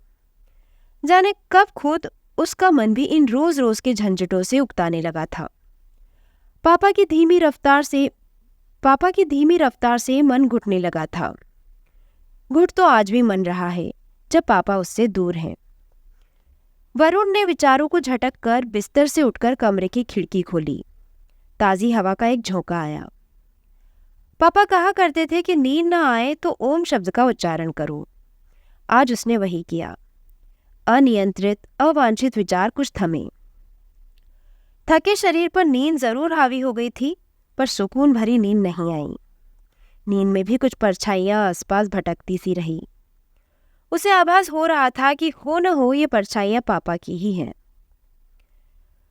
जाने कब खुद उसका मन भी इन रोज रोज के झंझटों से उकताने लगा था। पापा की धीमी रफ्तार से मन घुटने लगा था। घुट तो आज भी मन रहा है, जब पापा उससे दूर हैं। वरुण ने विचारों को झटक कर बिस्तर से उठकर कमरे की खिड़की खोली। ताजी हवा का एक झोंका आया। पापा कहा करते थे कि नींद न आए तो ओम शब्द का उच्चारण करो। आज उसने वही किया। अनियंत्रित, अवांछित विचार कुछ थमे। थके शरीर पर नींद जरूर हावी हो गई थी, पर सुकून भरी नींद नहीं आई। नींद में भी कुछ परछाइयां आसपास भटकती सी रही। उसे आभास हो रहा था कि हो न हो ये परछाइयां पापा की ही हैं।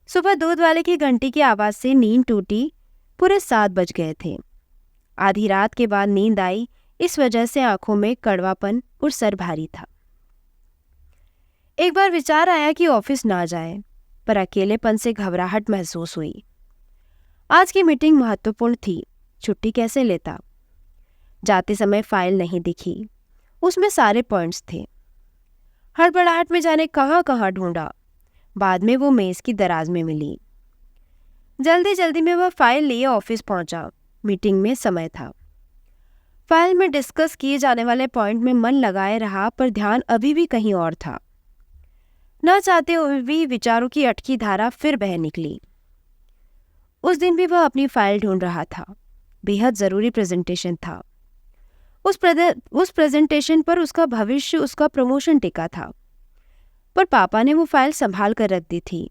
सुबह दूध वाले की घंटी की आवाज से नींद टूटी। पूरे 7 बज गए थे। आधी रात के बाद नींद आई, इस वजह से आंखों में कड़वापन और सर भारी था। एक बार विचार आया कि ऑफिस ना जाए, पर अकेलेपन से घबराहट महसूस हुई। आज की मीटिंग महत्वपूर्ण थी, छुट्टी कैसे लेता। जाते समय फाइल नहीं दिखी, उसमें सारे पॉइंट्स थे। हड़बड़ाहट में जाने कहाँ कहाँ ढूंढा। बाद में वो मेज की दराज में मिली। जल्दी जल्दी में वह फाइल लिए ऑफिस पहुंचा। मीटिंग में समय था। फाइल में डिस्कस किए जाने वाले पॉइंट में मन लगाए रहा, पर ध्यान अभी भी कहीं और था। न चाहते हुए भी विचारों की अटकी धारा फिर बह निकली। उस दिन भी वह अपनी फाइल ढूंढ रहा था। बेहद जरूरी प्रेजेंटेशन था। उस प्रेजेंटेशन पर उसका भविष्य, उसका प्रमोशन टिका था। पर पापा ने वो फाइल संभाल कर रख दी थी।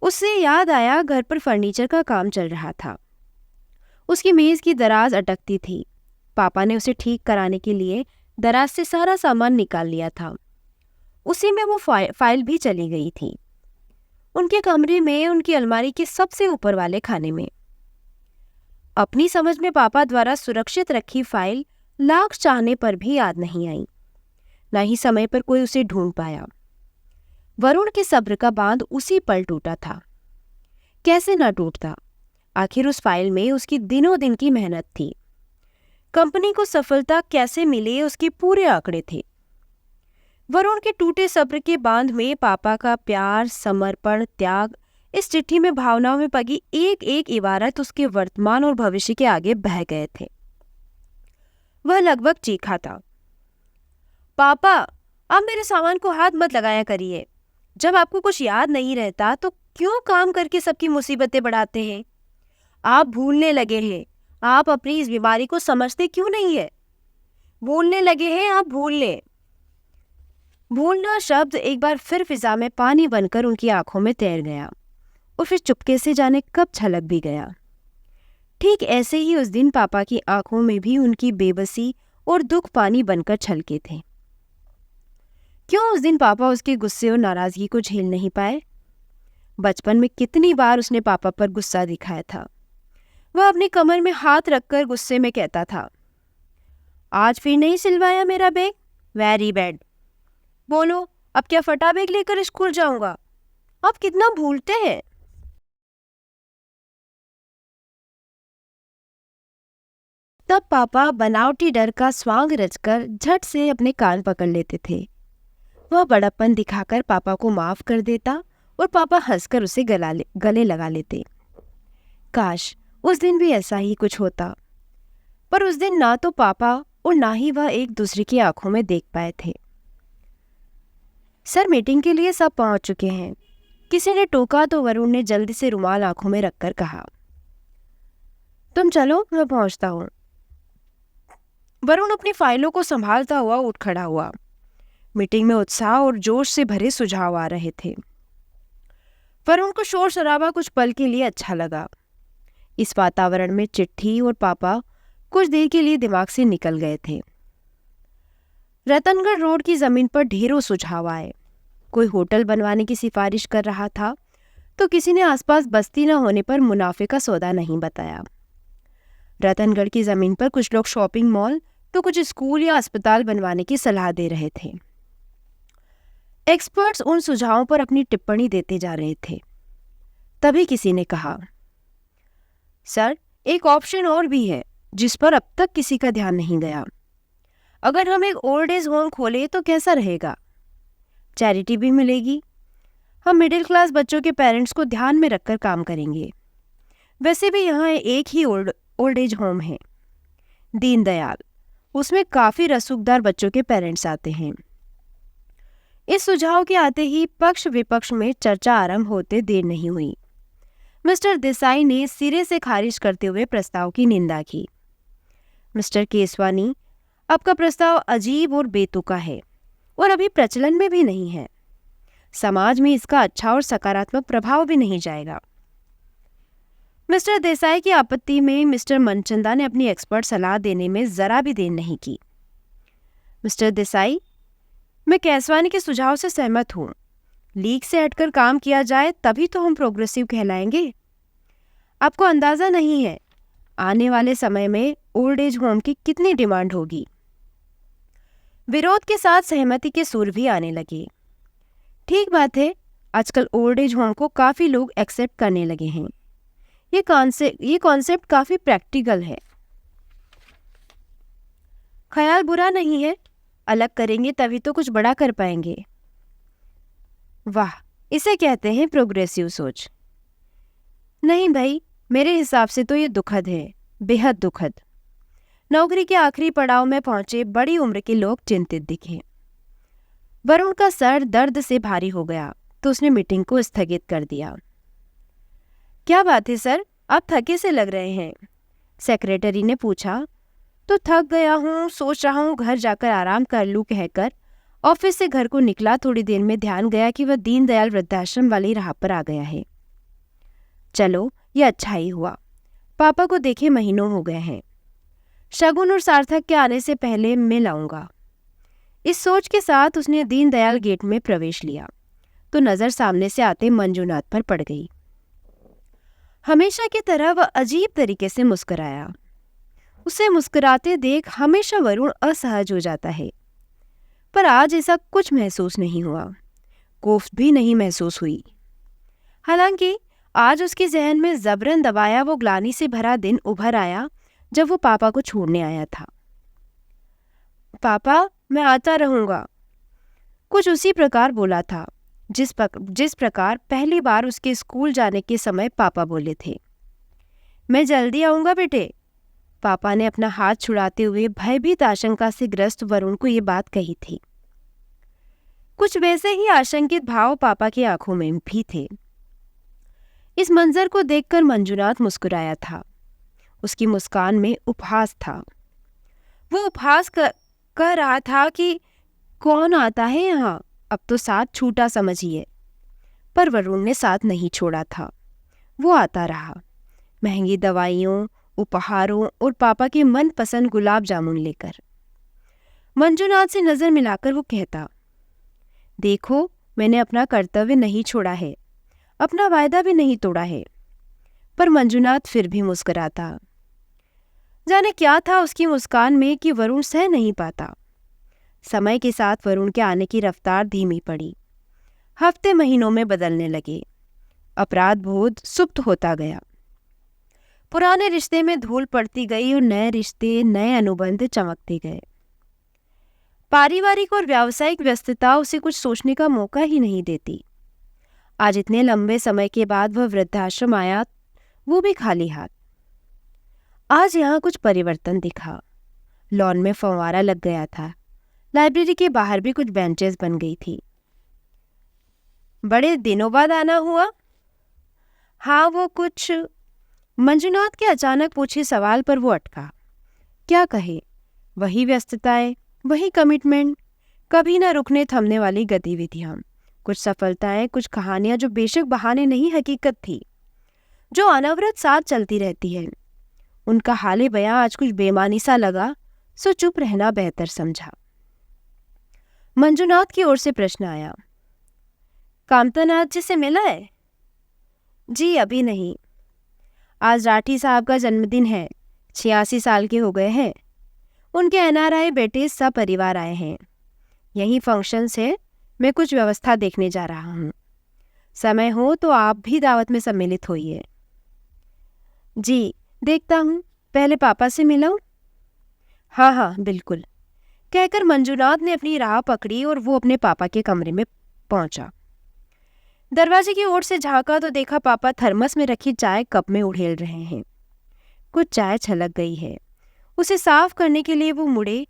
उससे याद आया, घर पर फर्नीचर का काम चल रहा था। उसकी मेज की दराज अटकती थी। पापा ने उसे ठीक कराने के लिए दराज से सारा सामान निकाल लिया था। उसी में वो फाइल भी चली गई थी। उनके कमरे में, उनकी अलमारी के सबसे ऊपर वाले खाने में। अपनी समझ में पापा द्वारा सुरक्षित रखी फाइल लाख चाहने पर भी याद नहीं आई। न ही समय पर कोई उसे ढूंढ पाया। वरुण के सब्र का बांध उसी पल टूटा था। कैसे न टूटता। आखिर उस फाइल में उसकी दिनों दिन की मेहनत थी। कंपनी को सफलता कैसे मिले, उसके पूरे आंकड़े थे। वरुण के टूटे सब्र के बांध में पापा का प्यार, समर्पण, त्याग, इस चिट्ठी में भावनाओं में पगी एक एक इबारत उसके वर्तमान और भविष्य के आगे बह गए थे। वह लगभग चीखा था, पापा, आप मेरे सामान को हाथ मत लगाया करिए। जब आपको कुछ याद नहीं रहता तो क्यों काम करके सबकी मुसीबतें बढ़ाते हैं? आप भूलने लगे हैं। आप अपनी इस बीमारी को समझते क्यों नहीं है? भूलने लगे हैं आप, भूलने। भूलना शब्द एक बार फिर फिजा में पानी बनकर उनकी आंखों में तैर गया और फिर चुपके से जाने कब छलक भी गया। ठीक ऐसे ही उस दिन पापा की आंखों में भी उनकी बेबसी और दुख पानी बनकर छलके थे। क्यों उस दिन पापा उसके गुस्से और नाराजगी को झेल नहीं पाए? बचपन में कितनी बार उसने पापा पर गुस्सा दिखाया था। वह अपनी कमर में हाथ रखकर गुस्से में कहता था, आज फिर नहीं सिलवाया मेरा बैग? Very bad. बोलो, अब क्या फटा बैग लेकर स्कूल जाऊंगा? आप कितना भूलते हैं। तब पापा बनावटी डर का स्वांग रचकर झट से अपने कान पकड़ लेते थे। वह बड़प्पन दिखाकर पापा को माफ कर देता और पापा हंसकर उसे गले लगा लेते। काश उस दिन भी ऐसा ही कुछ होता, पर उस दिन ना तो पापा और ना ही वह एक दूसरे की आंखों में देख पाए थे। सर, मीटिंग के लिए सब पहुंच चुके हैं, किसी ने टोका तो वरुण ने जल्दी से रुमाल आंखों में रखकर कहा। तुम चलो, मैं पहुंचता हूं। वरुण अपनी फाइलों को संभालता हुआ उठ खड़ा हुआ। मीटिंग में उत्साह और जोश से भरे सुझाव आ रहे थे। वरुण को शोर शराबा कुछ पल के लिए अच्छा लगा। इस वातावरण में चिट्ठी और पापा कुछ देर के लिए दिमाग से निकल गए थे। रतनगढ़ रोड की जमीन पर ढेरों सुझाव आए। कोई होटल बनवाने की सिफारिश कर रहा था तो किसी ने आसपास बस्ती न होने पर मुनाफे का सौदा नहीं बताया। रतनगढ़ की जमीन पर कुछ लोग शॉपिंग मॉल तो कुछ स्कूल या अस्पताल बनवाने की सलाह दे रहे थे। एक्सपर्ट्स उन सुझावों पर अपनी टिप्पणी देते जा रहे थे। तभी किसी ने कहा, सर, एक ऑप्शन और भी है जिस पर अब तक किसी का ध्यान नहीं गया। अगर हम एक ओल्ड एज होम खोले तो कैसा रहेगा? चैरिटी भी मिलेगी। हम मिडिल क्लास बच्चों के पेरेंट्स को ध्यान में रखकर काम करेंगे। वैसे भी यहाँ एक ही ओल्ड एज होम है, दीनदयाल। उसमें काफ़ी रसूखदार बच्चों के पेरेंट्स आते हैं। इस सुझाव के आते ही पक्ष विपक्ष में चर्चा आरंभ होते देर नहीं हुई। मिस्टर देसाई ने सिरे से खारिज करते हुए प्रस्ताव की निंदा की। मिस्टर केसवानी, आपका प्रस्ताव अजीब और बेतुका है और अभी प्रचलन में भी नहीं है। समाज में इसका अच्छा और सकारात्मक प्रभाव भी नहीं जाएगा। मिस्टर देसाई की आपत्ति में मिस्टर मनचंदा ने अपनी एक्सपर्ट सलाह देने में जरा भी देर नहीं की। मिस्टर देसाई, मैं केसवानी के सुझाव से सहमत हूँ। लीग से हटकर काम किया जाए तभी तो हम प्रोग्रेसिव कहलाएंगे। आपको अंदाजा नहीं है आने वाले समय में ओल्ड एज होम की कितनी डिमांड होगी। विरोध के साथ सहमति के सुर भी आने लगे। ठीक बात है, आजकल ओल्ड एज होम को काफ़ी लोग एक्सेप्ट करने लगे हैं। ये कॉन्सेप्ट काफ़ी प्रैक्टिकल है। ख्याल बुरा नहीं है, अलग करेंगे तभी तो कुछ बड़ा कर पाएंगे। वाह, इसे कहते हैं प्रोग्रेसिव सोच। नहीं भाई, मेरे हिसाब से तो ये दुखद है, बेहद दुखद। नौकरी के आखिरी पड़ाव में पहुंचे बड़ी उम्र के लोग चिंतित दिखे। वरुण का सर दर्द से भारी हो गया तो उसने मीटिंग को स्थगित कर दिया। क्या बात है सर, आप थके से लग रहे हैं? सेक्रेटरी ने पूछा। तो थक गया हूँ, सोच रहा हूँ घर जाकर आराम कर लूँ कहकर ऑफिस से घर को निकला। थोड़ी देर में ध्यान गया कि वह दीनदयाल वृद्धाश्रम वाली राह पर आ गया है। चलो, ये अच्छा ही हुआ। पापा को देखे महीनों हो गए हैं। शगुन और सार्थक के आने से पहले मैं लाऊंगा। इस सोच के साथ उसने दीनदयाल गेट में प्रवेश लिया तो नजर सामने से आते मंजूनाथ पर पड़ गई। हमेशा की तरह वह अजीब तरीके से मुस्कुराया। उसे मुस्कुराते देख हमेशा वरुण असहज हो जाता है, पर आज ऐसा कुछ महसूस नहीं हुआ। कोफ्त भी नहीं महसूस हुई। हालांकि आज उसके जहन में जबरन दबाया वो ग्लानि से भरा दिन उभर आया जब वो पापा को छोड़ने आया था। पापा, मैं आता रहूंगा, कुछ उसी प्रकार बोला था जिस प्रकार पहली बार उसके स्कूल जाने के समय पापा बोले थे। मैं जल्दी आऊंगा बेटे। पापा ने अपना हाथ छुड़ाते हुए भयभीत आशंका से ग्रस्त वरुण को ये बात कही थी। कुछ वैसे ही आशंकित भाव पापा की आंखों में भी थे। इस मंजर को देखकर मंजूनाथ मुस्कुराया था। उसकी मुस्कान में उपहास था। वो उपहास कह रहा था कि कौन आता है यहाँ, अब तो साथ छूटा समझिए। पर वरुण ने साथ नहीं छोड़ा था। वो आता रहा, महंगी दवाइयों, उपहारों और पापा के मनपसंद गुलाब जामुन लेकर। मंजूनाथ से नजर मिलाकर वो कहता, देखो, मैंने अपना कर्तव्य नहीं छोड़ा है, अपना वायदा भी नहीं तोड़ा है। पर मंजूनाथ फिर भी मुस्कुराता। जाने क्या था उसकी मुस्कान में कि वरुण सह नहीं पाता। समय के साथ वरुण के आने की रफ्तार धीमी पड़ी। हफ्ते महीनों में बदलने लगे। अपराध बोध सुप्त होता गया। पुराने रिश्ते में धूल पड़ती गई और नए रिश्ते, नए अनुबंध चमकते गए। पारिवारिक और व्यावसायिक व्यस्तता उसे कुछ सोचने का मौका ही नहीं देती। आज इतने लंबे समय के बाद वह वृद्धाश्रम आया, वो भी खाली हाथ। आज यहाँ कुछ परिवर्तन दिखा। लॉन में फव्वारा लग गया था। लाइब्रेरी के बाहर भी कुछ बेंचेस बन गई थी। बड़े दिनों बाद आना हुआ? हाँ, वो कुछ। मंजुनाथ के अचानक पूछे सवाल पर वो अटका। क्या कहे? वही व्यस्तताएं, वही कमिटमेंट, कभी ना रुकने थमने वाली गतिविधियां, कुछ सफलताएं, कुछ कहानियां जो बेशक बहाने नहीं हकीकत थी, जो अनवरत साथ चलती रहती है। उनका हाले बयां आज कुछ बेमानी सा लगा, सो चुप रहना बेहतर समझा। मंजुनाथ की ओर से प्रश्न आया, कामतानाथ जी से मिला है? जी अभी नहीं। आज राठी साहब का जन्मदिन है, 86 साल के हो गए हैं। उनके एनआरआई बेटे सब परिवार आए हैं। यही फंक्शंस है, मैं कुछ व्यवस्था देखने जा रहा हूँ। समय हो तो आप भी दावत में सम्मिलित होइए। जी देखता हूँ, पहले पापा से मिलाऊं? हाँ हाँ बिल्कुल, कहकर मंजुनाथ ने अपनी राह पकड़ी और वो अपने पापा के कमरे में पहुंचा। दरवाजे की ओर से झांका तो देखा पापा थर्मस में रखी चाय कप में उड़ेल रहे हैं। कुछ चाय छलक गई है। उसे साफ करने के लिए वो मुड़े।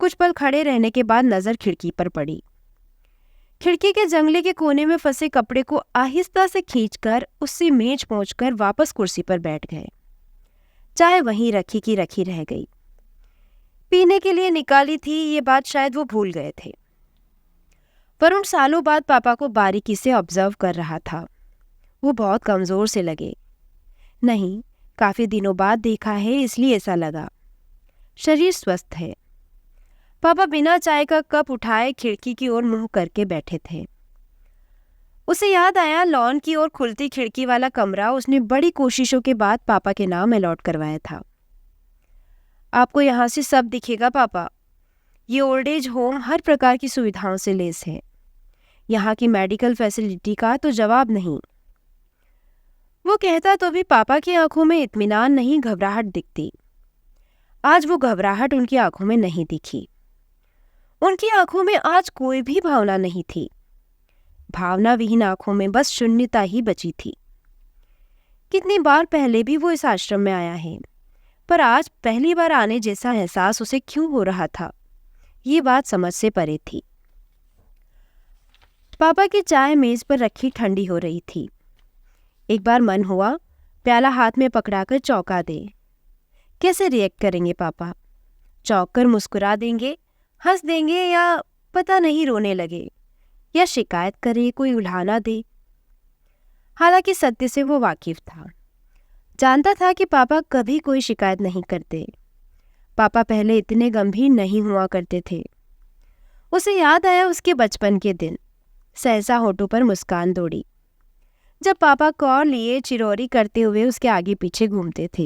कुछ पल खड़े रहने के बाद नजर खिड़की पर पड़ी। खिड़की के जंगले के कोने में फंसे कपड़े को आहिस्ता से खींचकर उससे मेज पहुंचकर वापस कुर्सी पर बैठ गए। चाय वहीं रखी की रखी रह गई। पीने के लिए निकाली थी, ये बात शायद वो भूल गए थे। वरुण सालों बाद पापा को बारीकी से ऑब्जर्व कर रहा था। वो बहुत कमजोर से लगे। नहीं, काफी दिनों बाद देखा है इसलिए ऐसा लगा। शरीर स्वस्थ है। पापा बिना चाय का कप उठाए खिड़की की ओर मुंह करके बैठे थे। उसे याद आया लॉन की ओर खुलती खिड़की वाला कमरा उसने बड़ी कोशिशों के बाद पापा के नाम अलॉट करवाया था। आपको यहाँ से सब दिखेगा पापा। ये ओल्ड एज होम हर प्रकार की सुविधाओं से लैस है। यहाँ की मेडिकल फैसिलिटी का तो जवाब नहीं। वो कहता तो भी पापा की आंखों में इत्मीनान नहीं, घबराहट दिखती। आज वो घबराहट उनकी आंखों में नहीं दिखी। उनकी आंखों में आज कोई भी भावना नहीं थी। भावना विहीन आंखों में बस शून्यता ही बची थी। कितनी बार पहले भी वो इस आश्रम में आया है, पर आज पहली बार आने जैसा एहसास उसे क्यों हो रहा था, ये बात समझ से परे थी। पापा की चाय मेज पर रखी ठंडी हो रही थी। एक बार मन हुआ प्याला हाथ में पकड़ाकर चौंका दे। कैसे रिएक्ट करेंगे पापा? चौंक कर मुस्कुरा देंगे, हंस देंगे, या पता नहीं रोने लगे, या शिकायत करे, कोई उल्हाना दे। हालांकि सत्य से वो वाकिफ था। जानता था कि पापा कभी कोई शिकायत नहीं करते। पापा पहले इतने गंभीर नहीं हुआ करते थे। उसे याद आया उसके बचपन के दिन। सहसा होठों पर मुस्कान दौड़ी जब पापा कौर लिए चिरौरी करते हुए उसके आगे पीछे घूमते थे।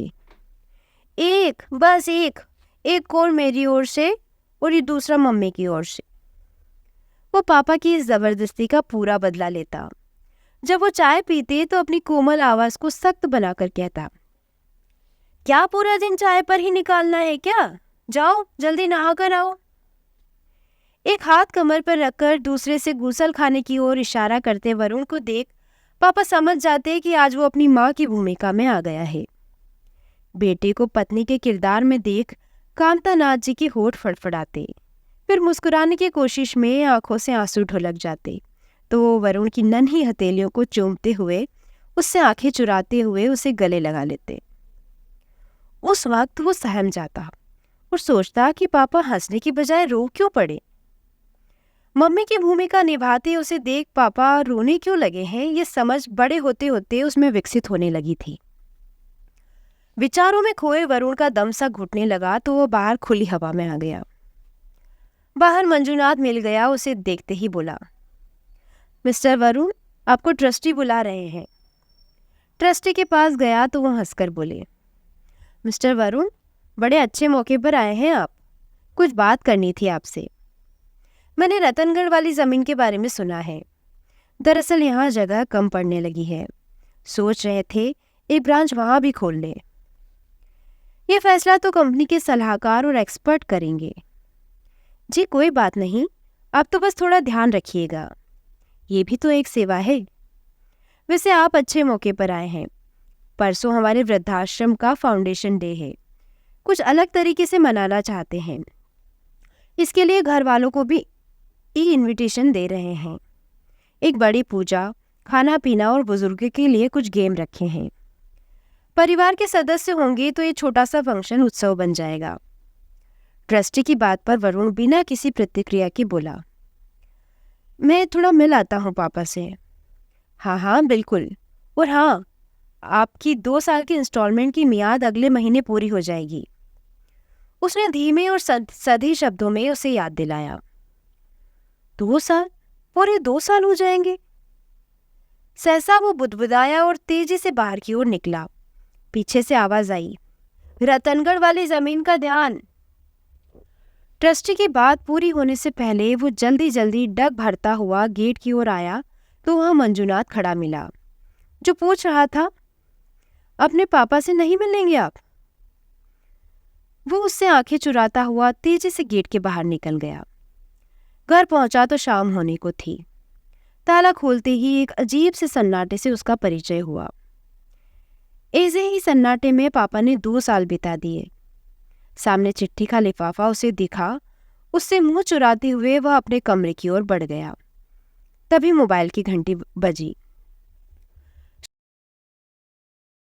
एक, बस एक कौर मेरी ओर से और ये दूसरा मम्मी की ओर से। वो पापा की इस जबरदस्ती का पूरा बदला लेता। जब वो चाय पीते तो अपनी कोमल आवाज को सख्त बनाकर कहता, क्या पूरा दिन चाय पर ही निकालना है क्या? जाओ जल्दी नहा कर आओ। एक हाथ कमर पर रखकर दूसरे से गुसल खाने की ओर इशारा करते वरुण को देख पापा समझ जाते कि आज वो अपनी माँ की भूमिका में आ गया है। बेटे को पत्नी के किरदार में देख कामतानाथ जी के होठ फड़फड़ाते, फिर मुस्कुराने की कोशिश में आंखों से आंसू ढुलक जाते तो वो वरुण की नन्ही हथेलियों को चूमते हुए, उससे आंखें चुराते हुए उसे गले लगा लेते। उस वक्त वो सहम जाता और सोचता कि पापा हंसने की बजाय रो क्यों पड़े। मम्मी की भूमिका निभाते उसे देख पापा रोने क्यों लगे हैं, ये समझ बड़े होते होते उसमें विकसित होने लगी थी। विचारों में खोए वरुण का दम सा घुटने लगा तो वो बाहर खुली हवा में आ गया। बाहर मंजुनाथ मिल गया। उसे देखते ही बोला, मिस्टर वरुण, आपको ट्रस्टी बुला रहे हैं। ट्रस्टी के पास गया तो वो हंसकर बोले, मिस्टर वरुण, बड़े अच्छे मौके पर आए हैं आप। कुछ बात करनी थी आपसे। मैंने रतनगढ़ वाली ज़मीन के बारे में सुना है। दरअसल यहाँ जगह कम पड़ने लगी है। सोच रहे थे एक ब्रांच वहाँ भी खोल लें। ये फैसला तो कंपनी के सलाहकार और एक्सपर्ट करेंगे। जी कोई बात नहीं, आप तो बस थोड़ा ध्यान रखिएगा, ये भी तो एक सेवा है। वैसे आप अच्छे मौके पर आए हैं। परसों हमारे वृद्धाश्रम का फाउंडेशन डे है, कुछ अलग तरीके से मनाना चाहते हैं। इसके लिए घर वालों को भी इनविटेशन दे रहे हैं। एक बड़ी पूजा, खाना पीना और बुजुर्गों के लिए कुछ गेम रखे हैं। परिवार के सदस्य होंगे तो ये छोटा सा फंक्शन उत्सव बन जाएगा। ट्रस्टी की बात पर वरुण बिना किसी प्रतिक्रिया के बोला, मैं थोड़ा मिल आता हूँ पापा से। हाँ हाँ बिल्कुल, और हाँ, आपकी 2 साल की इंस्टॉलमेंट की मियाद अगले महीने पूरी हो जाएगी। उसने धीमे और सधी शब्दों में उसे याद दिलाया। 2 साल? पूरे 2 साल हो जाएंगे? सहसा वो बुदबुदाया और तेजी से बाहर की ओर निकला। पीछे से आवाज आई, रतनगढ़ वाली जमीन का ध्यान। ट्रस्टी की बात पूरी होने से पहले वो जल्दी जल्दी डग भरता हुआ गेट की ओर आया तो वहां मंजुनाथ खड़ा मिला, जो पूछ रहा था, अपने पापा से नहीं मिलेंगे आप? वो उससे आंखें चुराता हुआ तेजी से गेट के बाहर निकल गया। घर पहुंचा तो शाम होने को थी। ताला खोलते ही एक अजीब से सन्नाटे से उसका परिचय हुआ। ऐसे ही सन्नाटे में पापा ने 2 साल बिता दिए। सामने चिट्ठी का लिफाफा उसे दिखा। उससे मुंह चुराते हुए वह अपने कमरे की ओर बढ़ गया। तभी मोबाइल की घंटी बजी।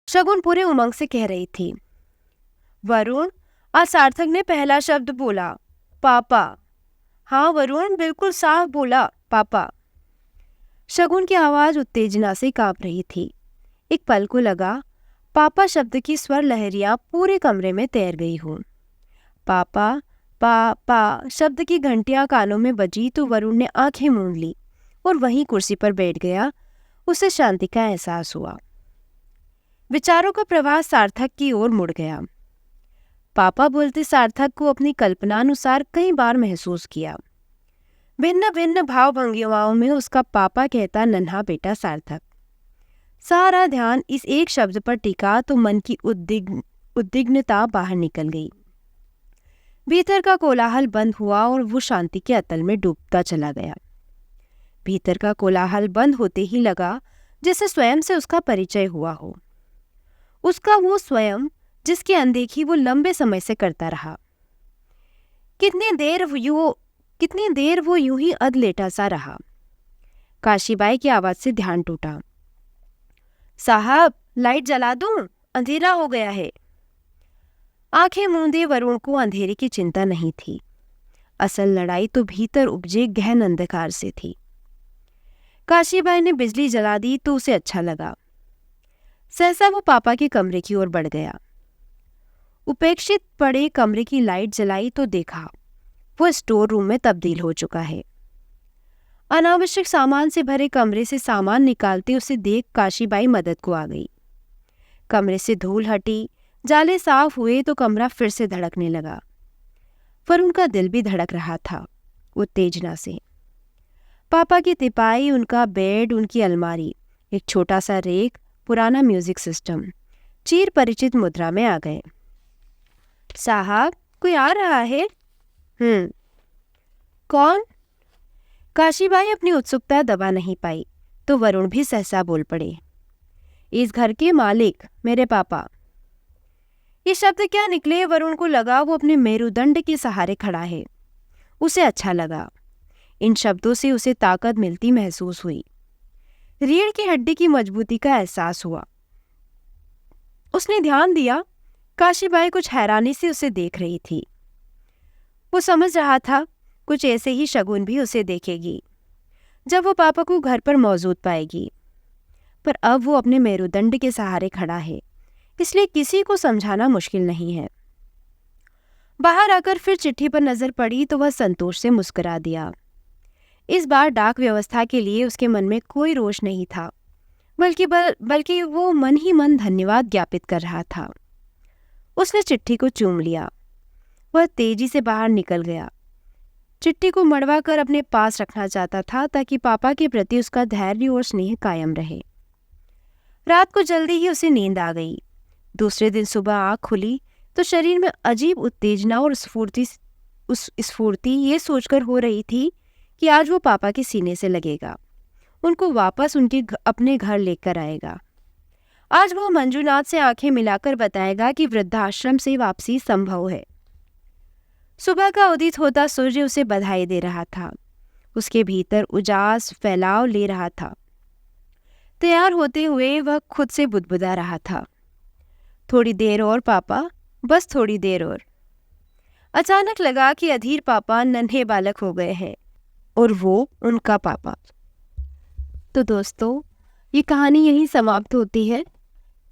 शगुन पूरे उमंग से कह रही थी, वरुण, आज सार्थक ने पहला शब्द बोला, पापा। हाँ वरुण, बिल्कुल साफ बोला, पापा। शगुन की आवाज उत्तेजना से कांप रही थी। एक पल को लगा पापा शब्द की स्वर लहरियां पूरे कमरे में तैर गई हों। पापा, पापा शब्द की घंटियां कानों में बजी तो वरुण ने आंखें मूंद ली और वहीं कुर्सी पर बैठ गया। उसे शांति का एहसास हुआ। विचारों का प्रवाह सार्थक की ओर मुड़ गया। पापा बोलते सार्थक को अपनी कल्पनानुसार कई बार महसूस किया। भिन्न भिन्न भाव भंगिमाओं में उसका पापा कहता नन्हा बेटा सार्थक। सारा ध्यान इस एक शब्द पर टिका तो मन की उद्विग्नता बाहर निकल गई। भीतर का कोलाहल बंद हुआ और वो शांति के अतल में डूबता चला गया। भीतर का कोलाहल बंद होते ही लगा जैसे स्वयं से उसका परिचय हुआ हो। उसका वो स्वयं जिसकी अनदेखी वो लंबे समय से करता रहा। कितनी देर वो यूं ही अधलेटा सा रहा। काशीबाई की आवाज से ध्यान टूटा। साहब, लाइट जला दूं? अंधेरा हो गया है। आंखें मूंदे वरुण को अंधेरे की चिंता नहीं थी। असल लड़ाई तो भीतर उपजे गहन अंधकार से थी। काशीबाई ने बिजली जला दी तो उसे अच्छा लगा। सहसा वो पापा के कमरे की ओर बढ़ गया। उपेक्षित पड़े कमरे की लाइट जलाई तो देखा वो स्टोर रूम में तब्दील हो चुका है। अनावश्यक सामान से भरे कमरे से सामान निकालते उसे देख काशीबाई मदद को आ गई। कमरे से धूल हटी, जाले साफ हुए तो कमरा फिर से धड़कने लगा। वरुण का दिल भी धड़क रहा था उत्तेजना से। पापा की तिपाई, उनका बेड, उनकी अलमारी, एक छोटा सा रेक, पुराना म्यूजिक सिस्टम चीर परिचित मुद्रा में आ गए। साहब, कोई आ रहा है? कौन? काशीबाई अपनी उत्सुकता दबा नहीं पाई तो वरुण भी सहसा बोल पड़े, इस घर के मालिक, मेरे पापा। ये शब्द क्या निकले, वरुण को लगा वो अपने मेरुदंड के सहारे खड़ा है। उसे अच्छा लगा। इन शब्दों से उसे ताकत मिलती महसूस हुई। रीढ़ की हड्डी की मजबूती का एहसास हुआ। उसने ध्यान दिया, काशीबाई कुछ हैरानी से उसे देख रही थी। वो समझ रहा था कुछ ऐसे ही शगुन भी उसे देखेगी जब वो पापा को घर पर मौजूद पाएगी। पर अब वो अपने मेरुदंड के सहारे खड़ा है, इसलिए किसी को समझाना मुश्किल नहीं है। बाहर आकर फिर चिट्ठी पर नजर पड़ी तो वह संतोष से मुस्कुरा दिया। इस बार डाक व्यवस्था के लिए उसके मन में कोई रोष नहीं था, बल्कि वो मन ही मन धन्यवाद ज्ञापित कर रहा था। उसने चिट्ठी को चूम लिया। वह तेजी से बाहर निकल गया। चिट्ठी को मड़वा कर अपने पास रखना चाहता था ताकि पापा के प्रति उसका धैर्य और स्नेह कायम रहे। रात को जल्दी ही उसे नींद आ गई। दूसरे दिन सुबह आँख खुली तो शरीर में अजीब उत्तेजना और स्फूर्ति ये सोचकर हो रही थी कि आज वो पापा के सीने से लगेगा, उनको वापस अपने घर लेकर आएगा। आज वो मंजूनाथ से आंखें मिलाकर बताएगा कि वृद्धाश्रम से वापसी संभव है। सुबह का उदित होता सूर्य उसे बधाई दे रहा था। उसके भीतर उजास फैलाव ले रहा था। तैयार होते हुए वह खुद से बुदबुदा रहा था, थोड़ी देर और पापा, बस थोड़ी देर और। अचानक लगा कि अधीर पापा नन्हे बालक हो गए हैं और वो उनका पापा। तो दोस्तों, ये कहानी यहीं समाप्त होती है।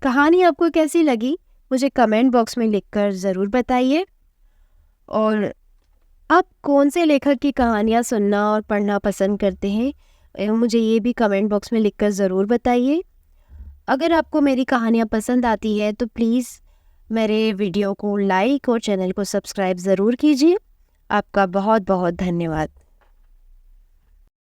कहानी आपको कैसी लगी मुझे कमेंट बॉक्स में लिखकर ज़रूर बताइए। और आप कौन से लेखक की कहानियाँ सुनना और पढ़ना पसंद करते हैं, मुझे ये भी कमेंट बॉक्स में लिखकर ज़रूर बताइए। अगर आपको मेरी कहानियाँ पसंद आती है तो प्लीज़ मेरे वीडियो को लाइक और चैनल को सब्सक्राइब ज़रूर कीजिए। आपका बहुत बहुत धन्यवाद।